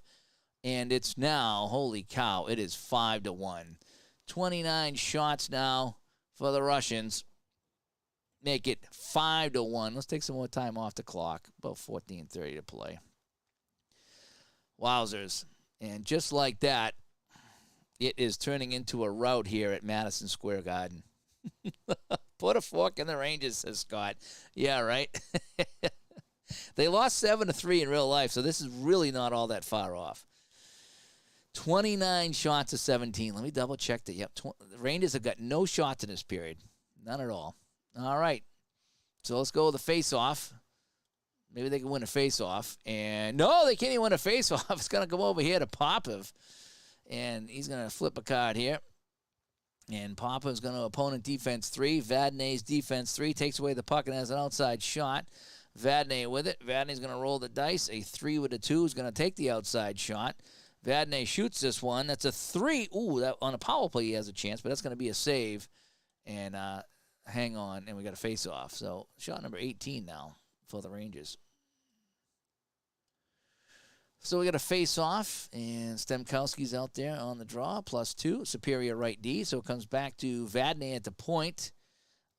And it's now, holy cow, it is 5-1. 29 shots now for the Russians. Make it 5-1. Let's take some more time off the clock. About 14:30 to play. Wowzers. And just like that, it is turning into a rout here at Madison Square Garden. Put a fork in the Rangers, says Scott. Yeah, right. They lost 7-3 in real life, so this is really not all that far off. 29 shots to 17. Let me double check that. Yep, the Rangers have got no shots in this period. None at all. All right. So let's go with the face-off. Maybe they can win a face-off. And no, they can't even win a face-off. It's going to go over here to Popov. And he's going to flip a card here. And Popov's going to opponent defense 3. Vadnais defense 3. Takes away the puck and has an outside shot. Vadnais with it. Vadnais going to roll the dice. A 3 with a 2 is going to take the outside shot. Vadnais shoots this one. That's a 3. Ooh, that, on a power play he has a chance, but that's going to be a save. And hang on, and we got a face-off. So shot number 18 now for the Rangers. So we got a face-off, and Stemkowski's out there on the draw, +2, superior right D. So it comes back to Vadnais at the point.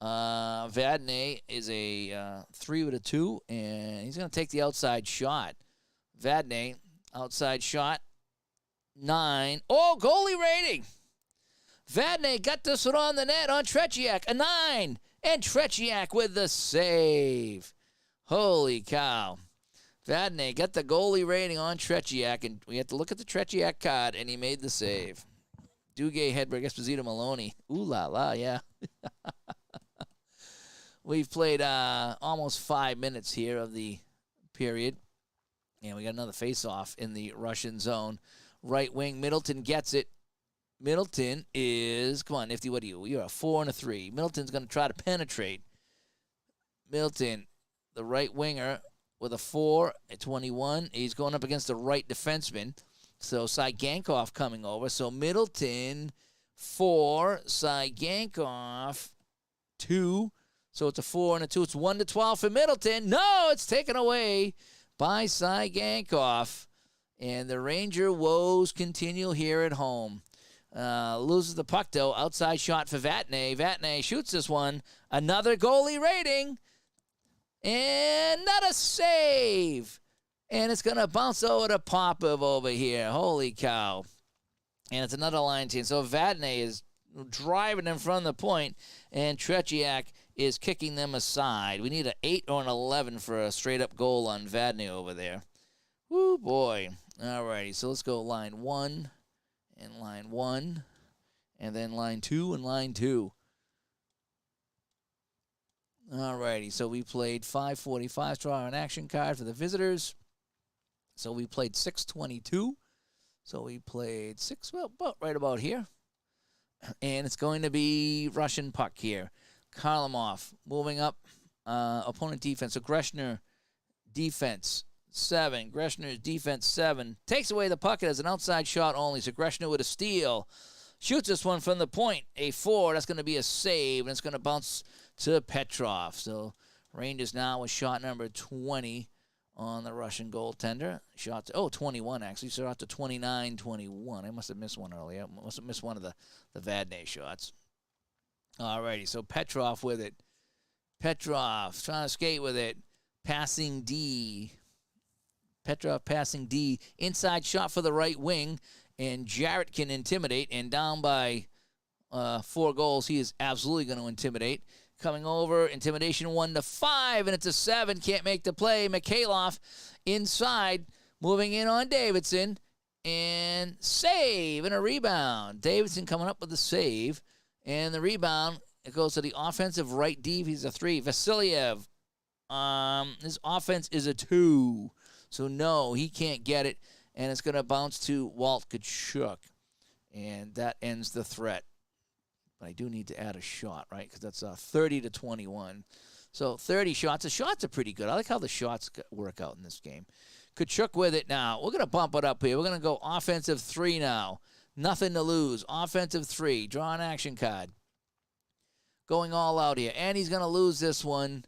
Vadnais is a 3 with a 2, and he's going to take the outside shot. Vadnais, outside shot, 9. Oh, goalie rating. Vadnais got this one on the net on Tretiak, a 9. And Tretiak with the save. Holy cow. Vadnais got the goalie rating on Tretiak, and we have to look at the Tretiak card, and he made the save. Duguay, Hedberg, Esposito, Maloney. Ooh la la, yeah. We've played almost 5 minutes here of the period, and we got another face-off in the Russian zone. Right wing, Middleton gets it. Middleton is, come on, Nifty, what are you? You're a 4 and a 3. Middleton's going to try to penetrate. Middleton, the right winger, with a 4 at 21. He's going up against the right defenseman. So Saigankov coming over. So Middleton, 4. Saigankov, 2. So it's a 4 and a 2. It's 1-12 for Middleton. No, it's taken away by Saigankov. And the Ranger woes continue here at home. Loses the puck, though. Outside shot for Vadnais. Vadnais shoots this one. Another goalie rating. And not a save. And it's going to bounce over to Popov over here. Holy cow. And it's another line change. So Vadnais is driving in front of the point, and Tretiak is kicking them aside. We need an 8 or an 11 for a straight-up goal on Vadnais over there. Woo, boy. All righty, so let's go line 1 and line 1, and then line 2 and line 2. Alrighty, so we played 545, draw an action card for the visitors. So we played 622. So we played 6, well, right about here. And it's going to be Russian puck here. Karlamov moving up. Opponent defense. So Greshner defense 7. Greshner's defense 7. Takes away the puck. It has an outside shot only. So Greshner with a steal. Shoots this one from the point. A 4. That's going to be a save. And it's going to bounce to Petrov. So Rangers now with shot number 20 on the Russian goaltender. Shots, 21 actually. So out to 29-21. I must have missed one earlier. I must have missed one of the Vadnais shots. Alrighty, so Petrov with it. Petrov trying to skate with it. Passing D. Petrov passing D. Inside shot for the right wing. And Jarrett can intimidate. And down by 4 goals, he is absolutely going to intimidate. Coming over, intimidation 1-5, and it's a 7. Can't make the play. Mikhailov inside, moving in on Davidson, and save and a rebound. Davidson coming up with the save, and the rebound, it goes to the offensive right D. He's a 3. Vasiliev, his offense is a 2, so no, he can't get it, and it's going to bounce to Walt Tkachuk, and that ends the threat. I do need to add a shot, right? Because that's 30-21. So 30 shots. The shots are pretty good. I like how the shots work out in this game. Tkachuk with it now. We're going to bump it up here. We're going to go offensive 3 now. Nothing to lose. Offensive 3. Draw an action card. Going all out here. And he's going to lose this one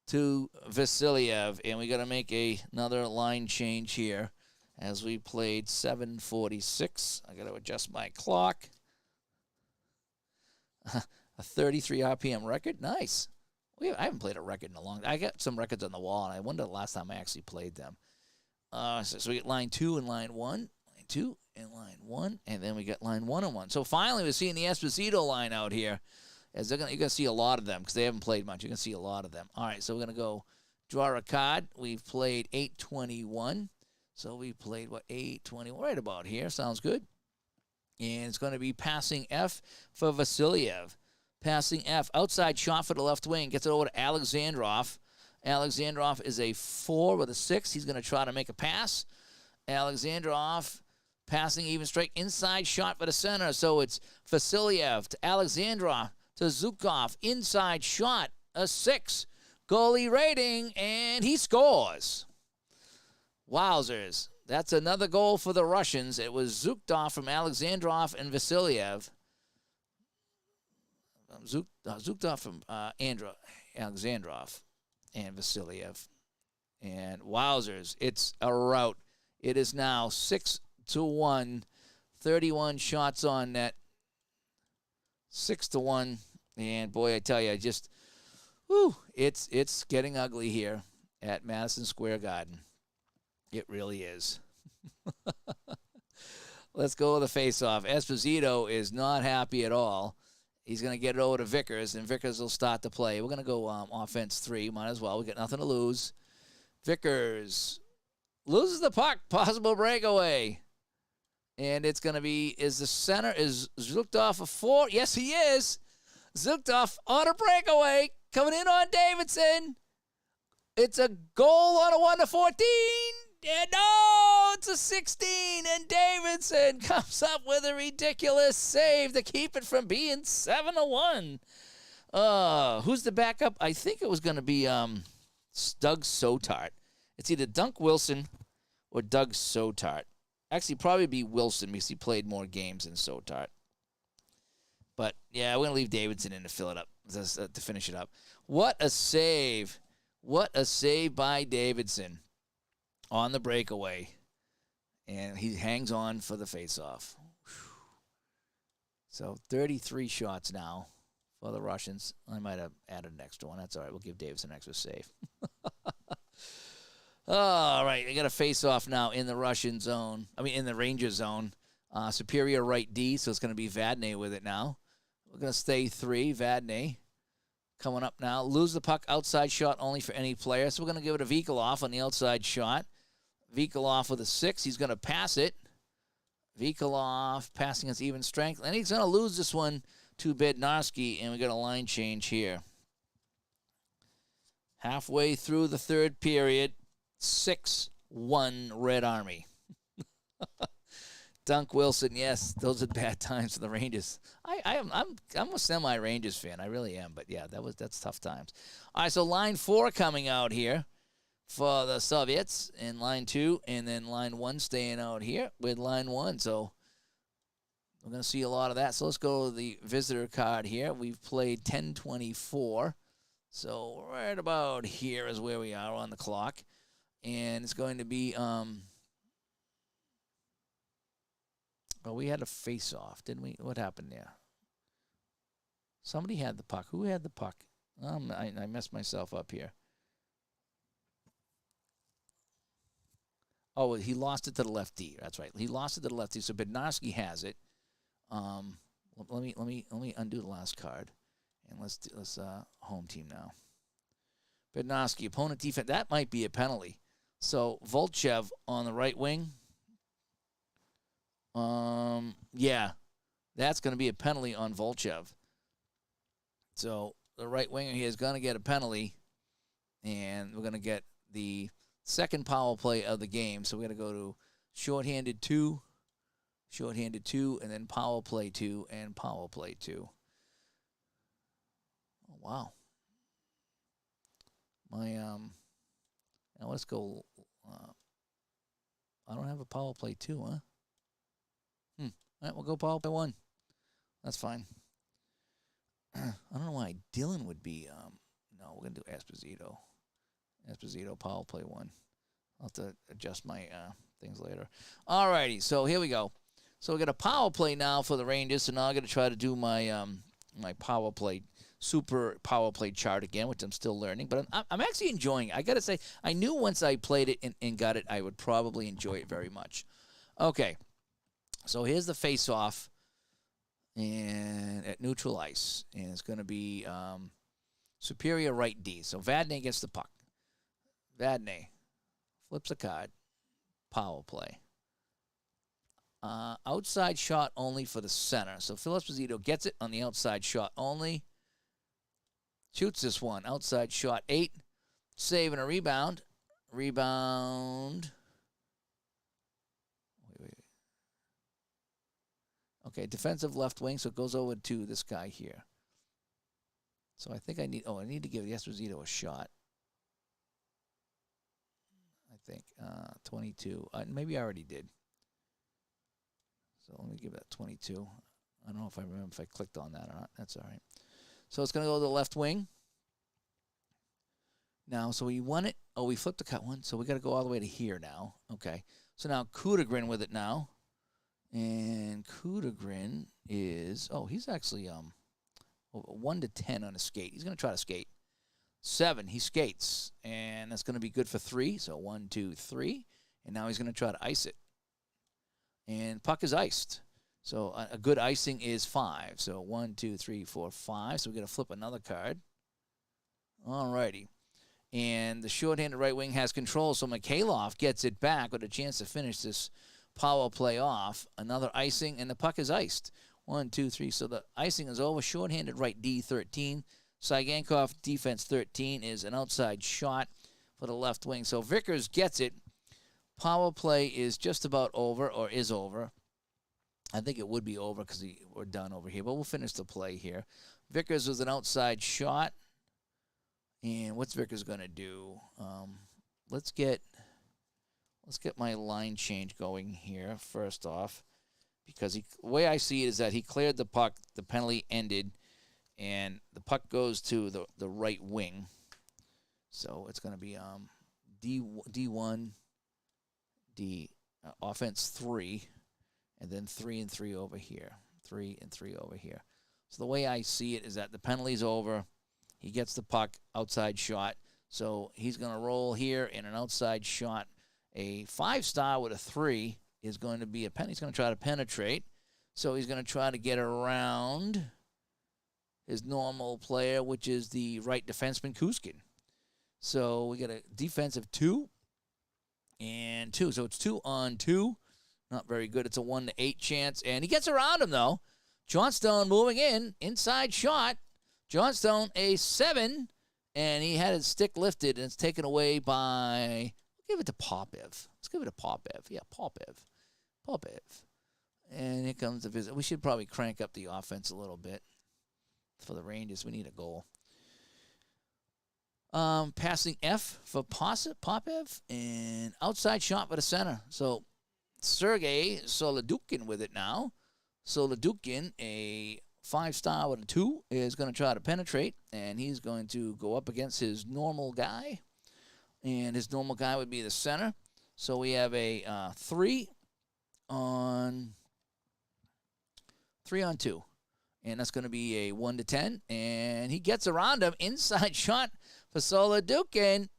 to Vasiliev. And we got to make another line change here as we played 7:46. I got to adjust my clock. A 33 RPM record? Nice. I haven't played a record in a long time. I got some records on the wall, and I wonder the last time I actually played them. So we get line 2 and line 1. Line 2 and line 1. And then we get line 1 and 1. So finally we're seeing the Esposito line out here. As you're going to see a lot of them because they haven't played much. You're going to see a lot of them. All right, so we're going to go draw a card. We've played 821. So we played, 821? Right about here. Sounds good. And it's going to be passing F for Vasiliev. Passing F. Outside shot for the left wing. Gets it over to Alexandrov. Alexandrov is a 4 with a 6. He's going to try to make a pass. Alexandrov passing even straight. Inside shot for the center. So it's Vasiliev to Alexandrov to Zhukov. Inside shot. A 6. Goalie rating. And he scores. Wowzers. That's another goal for the Russians. It was Zhukov from Alexandrov and Vasiliev. Zhukov from Alexandrov and Vasiliev. And wowzers, it's a rout. It is now 6-1. 31 shots on net. 6-1. And boy, I tell you, it's getting ugly here at Madison Square Garden. It really is. Let's go with the face-off. Esposito is not happy at all. He's going to get it over to Vickers, and Vickers will start the play. We're going to go offense 3. Might as well. We got nothing to lose. Vickers loses the puck. Possible breakaway. And it's going to be, is Zhukov a 4? Yes, he is. Zhukov on a breakaway. Coming in on Davidson. It's a goal on a 1-14. And no, it's a 16. And Davidson comes up with a ridiculous save to keep it from being 7-1. Who's the backup? I think it was going to be Doug Sotart. It's either Dunk Wilson or Doug Sotart. Actually, probably be Wilson because he played more games than Sotart. But, yeah, we're going to leave Davidson in to fill it up, to finish it up. What a save. What a save by Davidson on the breakaway. And he hangs on for the faceoff. So 33 shots now for the Russians. I might have added an extra one. That's all right. We'll give Davidson an extra save. All right. They got a face-off now in the Russian zone. In the Ranger zone. Superior right D, so it's going to be Vadnais with it now. We're going to stay 3. Vadnais coming up now. Lose the puck. Outside shot only for any player. So we're going to give it to Vikolov on the outside shot. Vikolov with a 6. He's going to pass it. Vikolov passing us even strength. And he's going to lose this one to Bednarski, and we got a line change here. Halfway through the third period, 6-1 Red Army. Dunk Wilson, yes, those are bad times for the Rangers. I'm a semi-Rangers fan, I really am, but yeah, that's tough times. All right, so line 4 coming out here for the Soviets, and line 2, and then line 1 staying out here with line 1. So we're going to see a lot of that. So let's go to the visitor card here. We've played 10:24, so right about here is where we are on the clock, and it's going to be well, we had a face-off, didn't we? What happened there? Somebody had the puck. Who had the puck? I messed myself up here. Oh, he lost it to the lefty. That's right. He lost it to the lefty. So Bednarski has it. Let me undo the last card, and let's home team now. Bednarski, opponent defense. That might be a penalty. So Volchev on the right wing. Yeah, that's going to be a penalty on Volchev. So the right winger here is going to get a penalty, and we're going to get the second power play of the game. So we're going to go to shorthanded 2, and then power play 2, and power play 2. Oh, wow. Now let's go. I don't have a power play 2, huh? All right, we'll go power play 1. That's fine. I don't know why Dylan would be. No, we're going to do Esposito. Esposito, power play 1. I'll have to adjust my things later. All righty, so here we go. So we got a power play now for the Rangers. So now I'm going to try to do my my power play, super power play chart again, which I'm still learning. But I'm actually enjoying it. I got to say, I knew once I played it and got it, I would probably enjoy it very much. Okay. So here's the face-off, and at neutral ice, and it's going to be Superior right D. So Vadnais gets the puck. Vadnais flips a card. Power play. Outside shot only for the center. So Phil Esposito gets it on the outside shot only. Shoots this one. Outside shot 8. Save and a rebound. Rebound. Okay, defensive left wing, so it goes over to this guy here. So I think I need to give Esposito a shot. I think 22. Maybe I already did. So let me give that 22. I don't know if I remember if I clicked on that or not. That's all right. So it's going to go to the left wing. Now, so we won it. Oh, we flipped the cut one, so we got to go all the way to here now. Okay. So now Kudagrin with it now. And Kudagrin is, he's actually 1 to 10 on a skate. He's going to try to skate. 7, he skates. And that's going to be good for 3. So 1, 2, 3. And now he's going to try to ice it. And puck is iced. So a good icing is 5. So 1, 2, 3, 4, 5. So we're going to flip another card. All righty. And the shorthanded right wing has control. So Mikhailov gets it back with a chance to finish this power play off. Another icing, and the puck is iced. 1, 2, 3. So the icing is over. Shorthanded right D, 13. Saigankov, defense 13, is an outside shot for the left wing. So Vickers gets it. Power play is just about over, or is over. I think it would be over because we're done over here, but we'll finish the play here. Vickers was an outside shot. And what's Vickers going to do? Let's get my line change going here first off, because the way I see it is that he cleared the puck, the penalty ended, and the puck goes to the right wing. So it's going to be D1, offense 3, and then 3 and 3 over here. 3 and 3 over here. So the way I see it is that the penalty's over. He gets the puck, outside shot. So he's going to roll here in an outside shot. A 5-star with a 3 is going to be a penalty. He's going to try to penetrate. So he's going to try to get around his normal player, which is the right defenseman, Kuskin. So we got a defensive 2 and 2. So it's 2 on 2. Not very good. It's a 1-8 chance. And he gets around him, though. Johnstone moving in. Inside shot. Johnstone a 7. And he had his stick lifted, and it's taken away by... We'll give it to Popev. Let's give it to Popev. Yeah, Popev. And here comes the visit. We should probably crank up the offense a little bit. For the Rangers, we need a goal. Passing F for Popev. And outside shot for the center. So, Sergei Solodukin with it now. Solodukin, a 5-star with a 2, is going to try to penetrate, and he's going to go up against his normal guy, and his normal guy would be the center. So we have a 3 on 2, and that's going to be a 1-10, and he gets around him. Inside shot for Solodukin.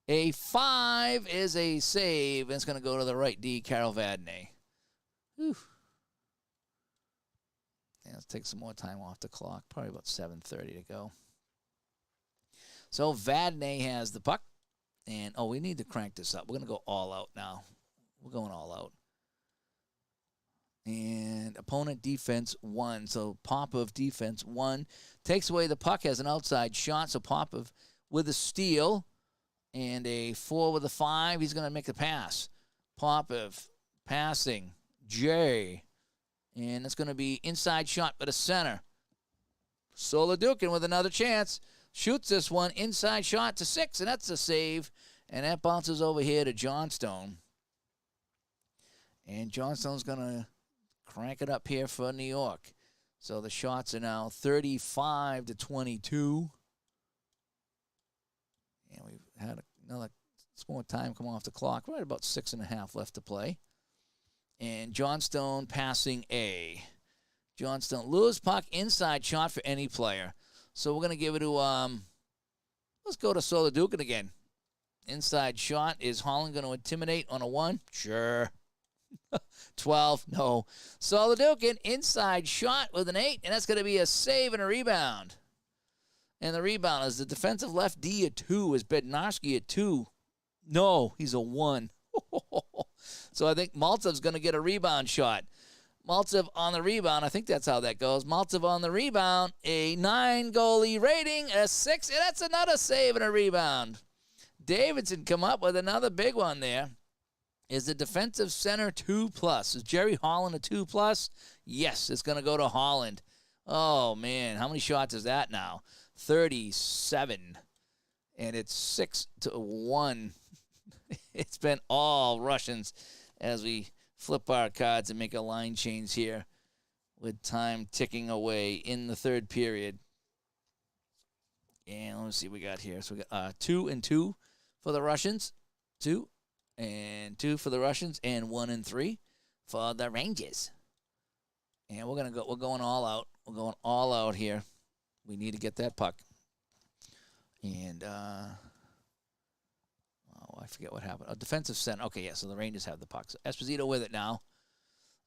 A 5 is a save, and it's going to go to the right D, Carol Vadnais. Whew. Yeah, let's take some more time off the clock. Probably about 7:30 to go. So Vadnais has the puck. And, we need to crank this up. We're going to go all out now. We're going all out. And opponent defense 1. So Popov defense 1. Takes away the puck, has an outside shot. So Popov with a steal. And a 4 with a 5. He's going to make the pass. Popov passing. J. And it's going to be inside shot for the center. Solodukin with another chance. Shoots this one. Inside shot to 6, and that's a save. And that bounces over here to Johnstone. And Johnstone's going to crank it up here for New York. So the shots are now 35-22. And we've had another more time come off the clock. Right about 6.5 left to play. And Johnstone passing A. Johnstone lures puck, inside shot for any player. So we're going to give it to, let's go to Solodukin again. Inside shot. Is Holland going to intimidate on a 1? Sure. 12, no. Solodukin, inside shot with an 8, and that's going to be a save and a rebound. And the rebound is the defensive left D at 2. Is Bednarski at 2? No, he's a 1. So I think Maltsev's going to get a rebound shot. Maltsev on the rebound. I think that's how that goes. Maltsev on the rebound. A 9 goalie rating, a 6. And that's another save and a rebound. Davidson come up with another big one there. Is the defensive center 2+? Is Jerry Holland a 2+? Yes, it's going to go to Holland. Oh, man. How many shots is that now? 37. And it's 6-1. It's been all Russians as we flip our cards and make a line change here with time ticking away in the third period. And let me see what we got here. So we got 2 and 2 for the Russians. 2 and 2 for the Russians, and 1 and 3 for the Rangers. And we're going all out. We're going all out here. We need to get that puck. And I forget what happened. A defensive center. Okay, yeah, so the Rangers have the puck. So Esposito with it now.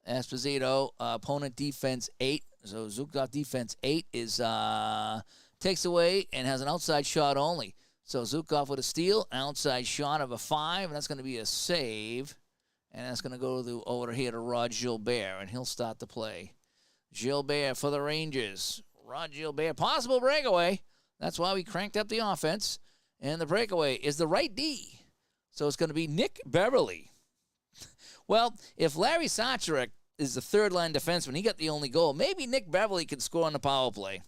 Esposito, opponent defense 8. So Zukov defense 8 is takes away and has an outside shot only. So Zukov with a steal, an outside shot of a 5, and that's going to be a save. And that's going to go over here to Rod Gilbert, and he'll start the play. Gilbert for the Rangers. Rod Gilbert, possible breakaway. That's why we cranked up the offense. And the breakaway is the right D. So it's going to be Nick Beverly. Well, if Larry Sacharek is the third-line defenseman, he got the only goal. Maybe Nick Beverly can score on the power play.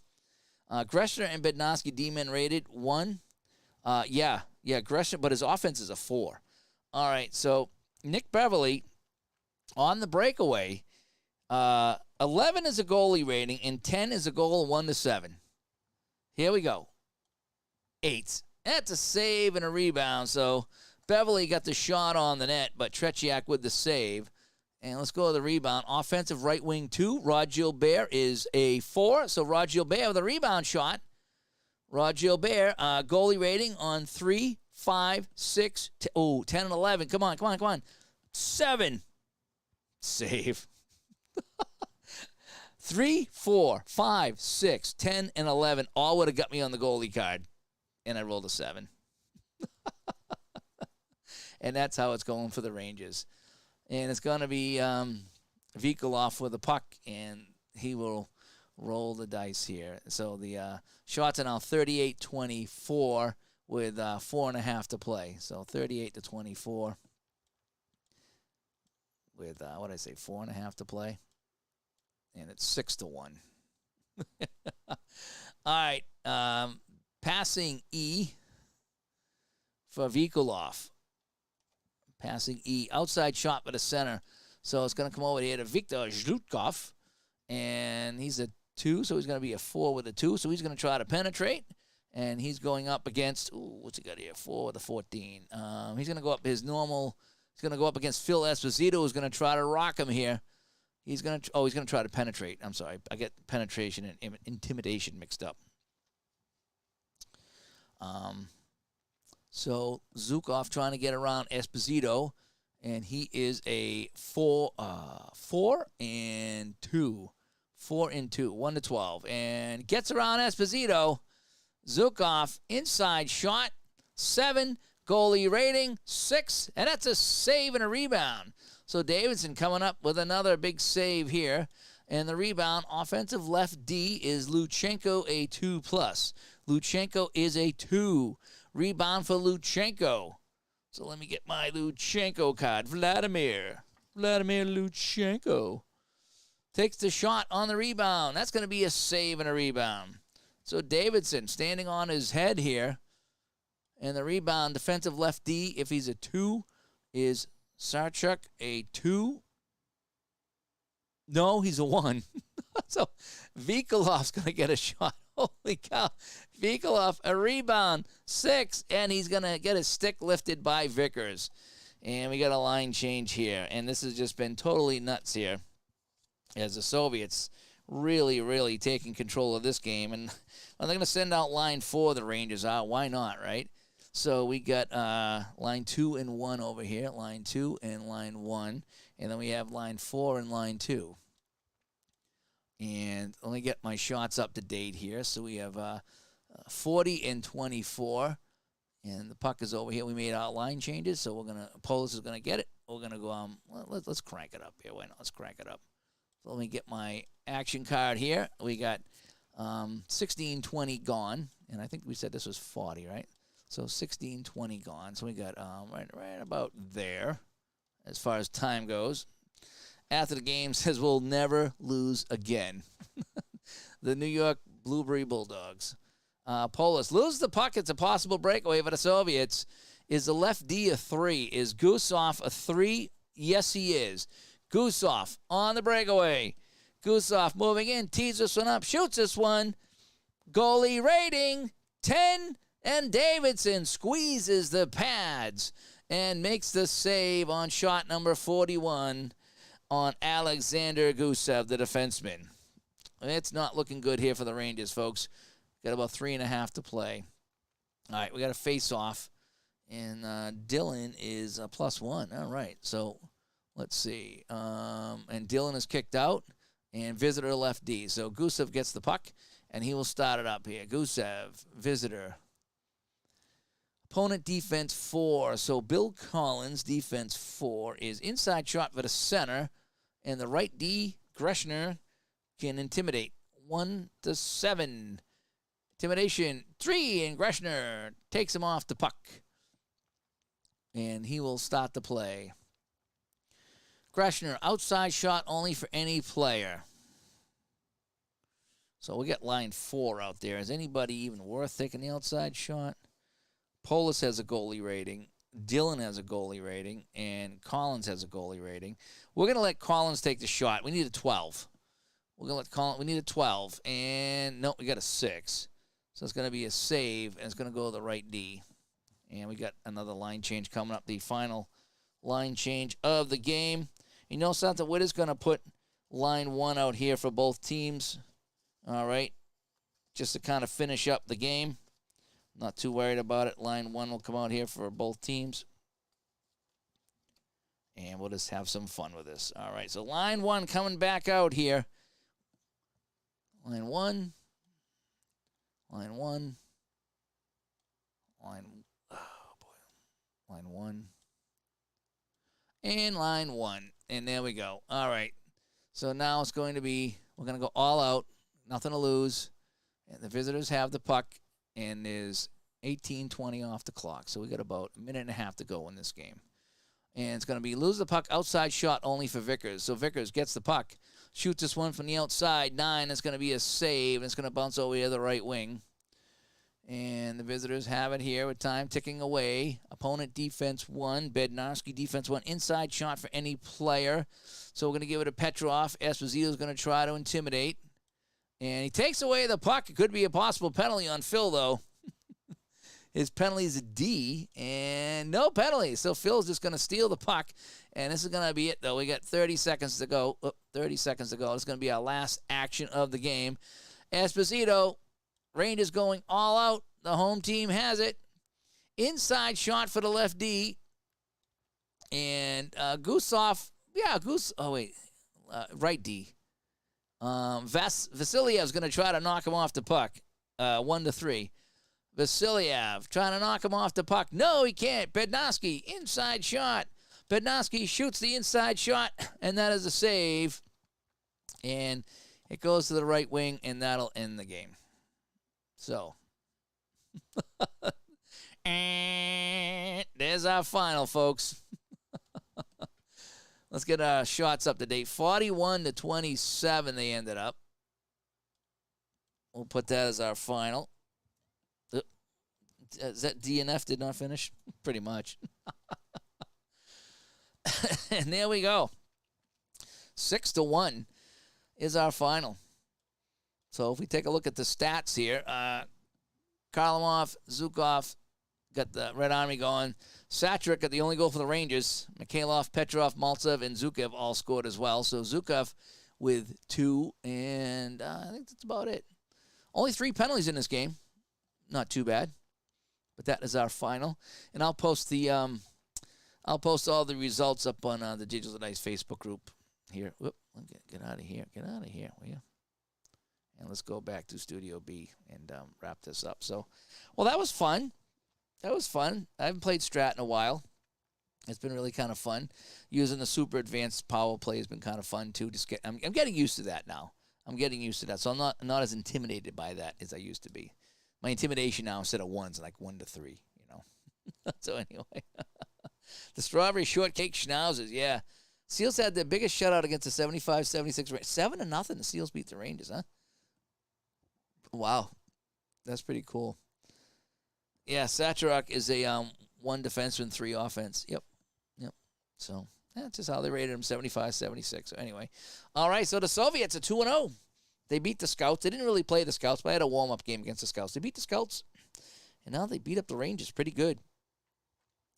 Greshner and Bednarski D-men rated 1. Yeah, Greshner, but his offense is a 4. All right, so Nick Beverly on the breakaway. 11 is a goalie rating, and 10 is a goal, 1-7. Here we go. 8. That's a save and a rebound, so Beverly got the shot on the net, but Tretiak with the save. And let's go to the rebound. Offensive right wing 2. Rod Gilbert is a 4. So Rod Gilbert with a rebound shot. Rod Gilbert, goalie rating on 3, 5, 6, 10 and 11. Come on. 7. Save. 3, 4, 5, 6, 10, and 11 all would have got me on the goalie card. And I rolled a 7. And that's how it's going for the Rangers. And it's going to be Vikolov with the puck, and he will roll the dice here. So the shots are now 38-24 with 4.5 to play. So 38-24 with, what did I say, 4.5 to play? And it's 6-1. All right. Passing E for Vikolov. Passing E. Outside shot by the center. So it's going to come over here to Viktor Zhutkov. And he's a 2, so he's going to be a 4 with a 2. So he's going to try to penetrate. And he's going up against, what's he got here? 4 with a 14. He's going to go up his normal. He's going to go up against Phil Esposito, who's going to try to rock him here. He's going to try to penetrate. I'm sorry. I get penetration and intimidation mixed up. So Zhukov trying to get around Esposito, and he is a 4 and 2. 4 and 2, 1-12. And gets around Esposito. Zhukov, inside shot, 7. Goalie rating, 6. And that's a save and a rebound. So Davidson coming up with another big save here. And the rebound, offensive left D, is Luchenko, a 2+. Luchenko is a 2. Rebound for Luchenko. So let me get my Luchenko card. Vladimir Luchenko takes the shot on the rebound. That's going to be a save and a rebound. So Davidson standing on his head here. And the rebound, defensive left D, if he's a 2, is Sarchuk, a 2. No, he's a 1. So Vikolov's going to get a shot. Holy cow. Vikolov, a rebound, 6, and he's going to get his stick lifted by Vickers. And we got a line change here. And this has just been totally nuts here as the Soviets really, really taking control of this game. And they're going to send out line 4, the Rangers are. Why not, right? So we got line 2 and 1 over here, line 2 and line 1. And then we have line 4 and line 2. And let me get my shots up to date here. So we have 40 and 24. And the puck is over here. We made our line changes. So we're going to, Polis is going to get it. We're going to go, let's crank it up here. Why not? Let's crank it up. So let me get my action card here. We got 16-20 gone. And I think we said this was 40, right? So 16-20 gone. So we got right about there as far as time goes. After the game says we'll never lose again. The New York Blueberry Bulldogs. Polis loses the puck. It's a possible breakaway for the Soviets. Is the left D a 3? Is Gusov a 3? Yes, he is. Gusov on the breakaway. Gusov moving in, tees this one up, shoots this one. Goalie rating 10, and Davidson squeezes the pads and makes the save on shot number 41 on Alexander Gusev, the defenseman. It's not looking good here for the Rangers, folks. Got about 3.5 to play. All right, we got a face-off, and Dylan is a +1. All right, so let's see. And Dylan is kicked out, and visitor left D. So Gusev gets the puck, and he will start it up here. Gusev, visitor. Opponent defense 4. So Bill Collins, defense 4, is inside shot for the center. And the right D, Greshner, can intimidate. 1-7. Intimidation 3, and Greshner takes him off the puck. And he will start the play. Greshner, outside shot only for any player. So we'll get line 4 out there. Is anybody even worth taking the outside shot? Polis has a goalie rating. Dylan has a goalie rating. And Collins has a goalie rating. We're going to let Collins take the shot. We need a 12. We're going to let Collins. We need a 12. And no, we got a 6. So it's going to be a save, and it's going to go to the right D. And we got another line change coming up. The final line change of the game. You know something? We're just going to put line 1 out here for both teams. All right. Just to kind of finish up the game. Not too worried about it. Line 1 will come out here for both teams. And we'll just have some fun with this. All right, so line 1 coming back out here. Line 1. Line 1. Line 1. And line 1. And there we go. All right. So now it's going to be, we're going to go all out. Nothing to lose. And the visitors have the puck. And there's 18:20 off the clock. So we got about a minute and a half to go in this game. And it's going to be lose the puck, outside shot only for Vickers. So Vickers gets the puck, shoots this one from the outside. 9, it's going to be a save. And it's going to bounce over to the right wing. And the visitors have it here with time ticking away. Opponent defense 1, Bednarski defense 1. Inside shot for any player. So we're going to give it to Petrov. Esposito's going to try to intimidate. And he takes away the puck. It could be a possible penalty on Phil, though. His penalty is a D, and no penalty. So Phil's just going to steal the puck, and this is going to be it, though. We got 30 seconds to go. 30 seconds to go. It's going to be our last action of the game. Esposito, Rangers going all out. The home team has it. Inside shot for the left D. And Gusov, right D. Vasiliev's going to try to knock him off the puck. 1-3. Vasiliev trying to knock him off the puck. No, he can't. Bednarski, inside shot. Bednarski shoots the inside shot, and that is a save. And it goes to the right wing, and that'll end the game. So, and there's our final, folks. Let's get our shots up to date. 41-27 they ended up. We'll put that as our final. Is that DNF did not finish? Pretty much. And there we go. 6-1 is our final. So if we take a look at the stats here, Karlamov, Zukov got the Red Army going. Satcherick got the only goal for the Rangers. Mikhailov, Petrov, Maltsev, and Zukov all scored as well. So Zukov with 2, and I think that's about it. Only 3 penalties in this game. Not too bad. But that is our final, and I'll post all the results up on the Digital Dice Facebook group here. Whoop, get out of here, will you? And let's go back to Studio B and wrap this up. So, well, that was fun. I haven't played Strat in a while. It's been really kind of fun. Using the super advanced power play has been kind of fun too. I'm getting used to that now. So I'm not as intimidated by that as I used to be. My intimidation now instead of 1's like 1-3, So anyway, the strawberry shortcake schnauzers, yeah. Seals had their biggest shutout against the 75-76 Rangers. 7-0. The Seals beat the Rangers, huh? Wow, that's pretty cool. Yeah, Satcherick is a 1 defenseman, 3 offense. Yep. So that's just how they rated him, 75-76. So anyway, all right. So the Soviets are 2-0. They beat the Scouts. They didn't really play the Scouts, but I had a warm-up game against the Scouts. They beat the Scouts, and now they beat up the Rangers pretty good.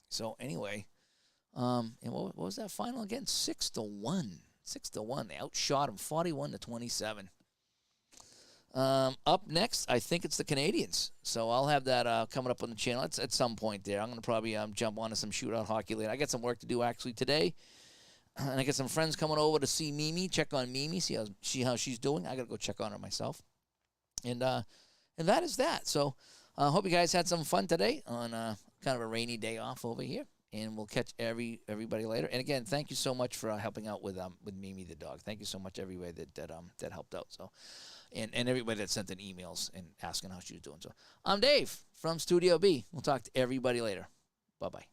So anyway, and what was that final again? 6-1. 6-1. They outshot them 41-27. Up next, I think it's the Canadians. So I'll have that coming up on the channel. It's at some point there. I'm going to probably jump onto some shootout hockey later. I got some work to do actually today. And I got some friends coming over to see Mimi, check on Mimi, see how she's doing. I got to go check on her myself. And that is that. So I hope you guys had some fun today on kind of a rainy day off over here. And we'll catch everybody later. And again, thank you so much for helping out with Mimi the dog. Thank you so much, everybody that helped out. So, and everybody that sent in emails and asking how she was doing. So I'm Dave from Studio B. We'll talk to everybody later. Bye-bye.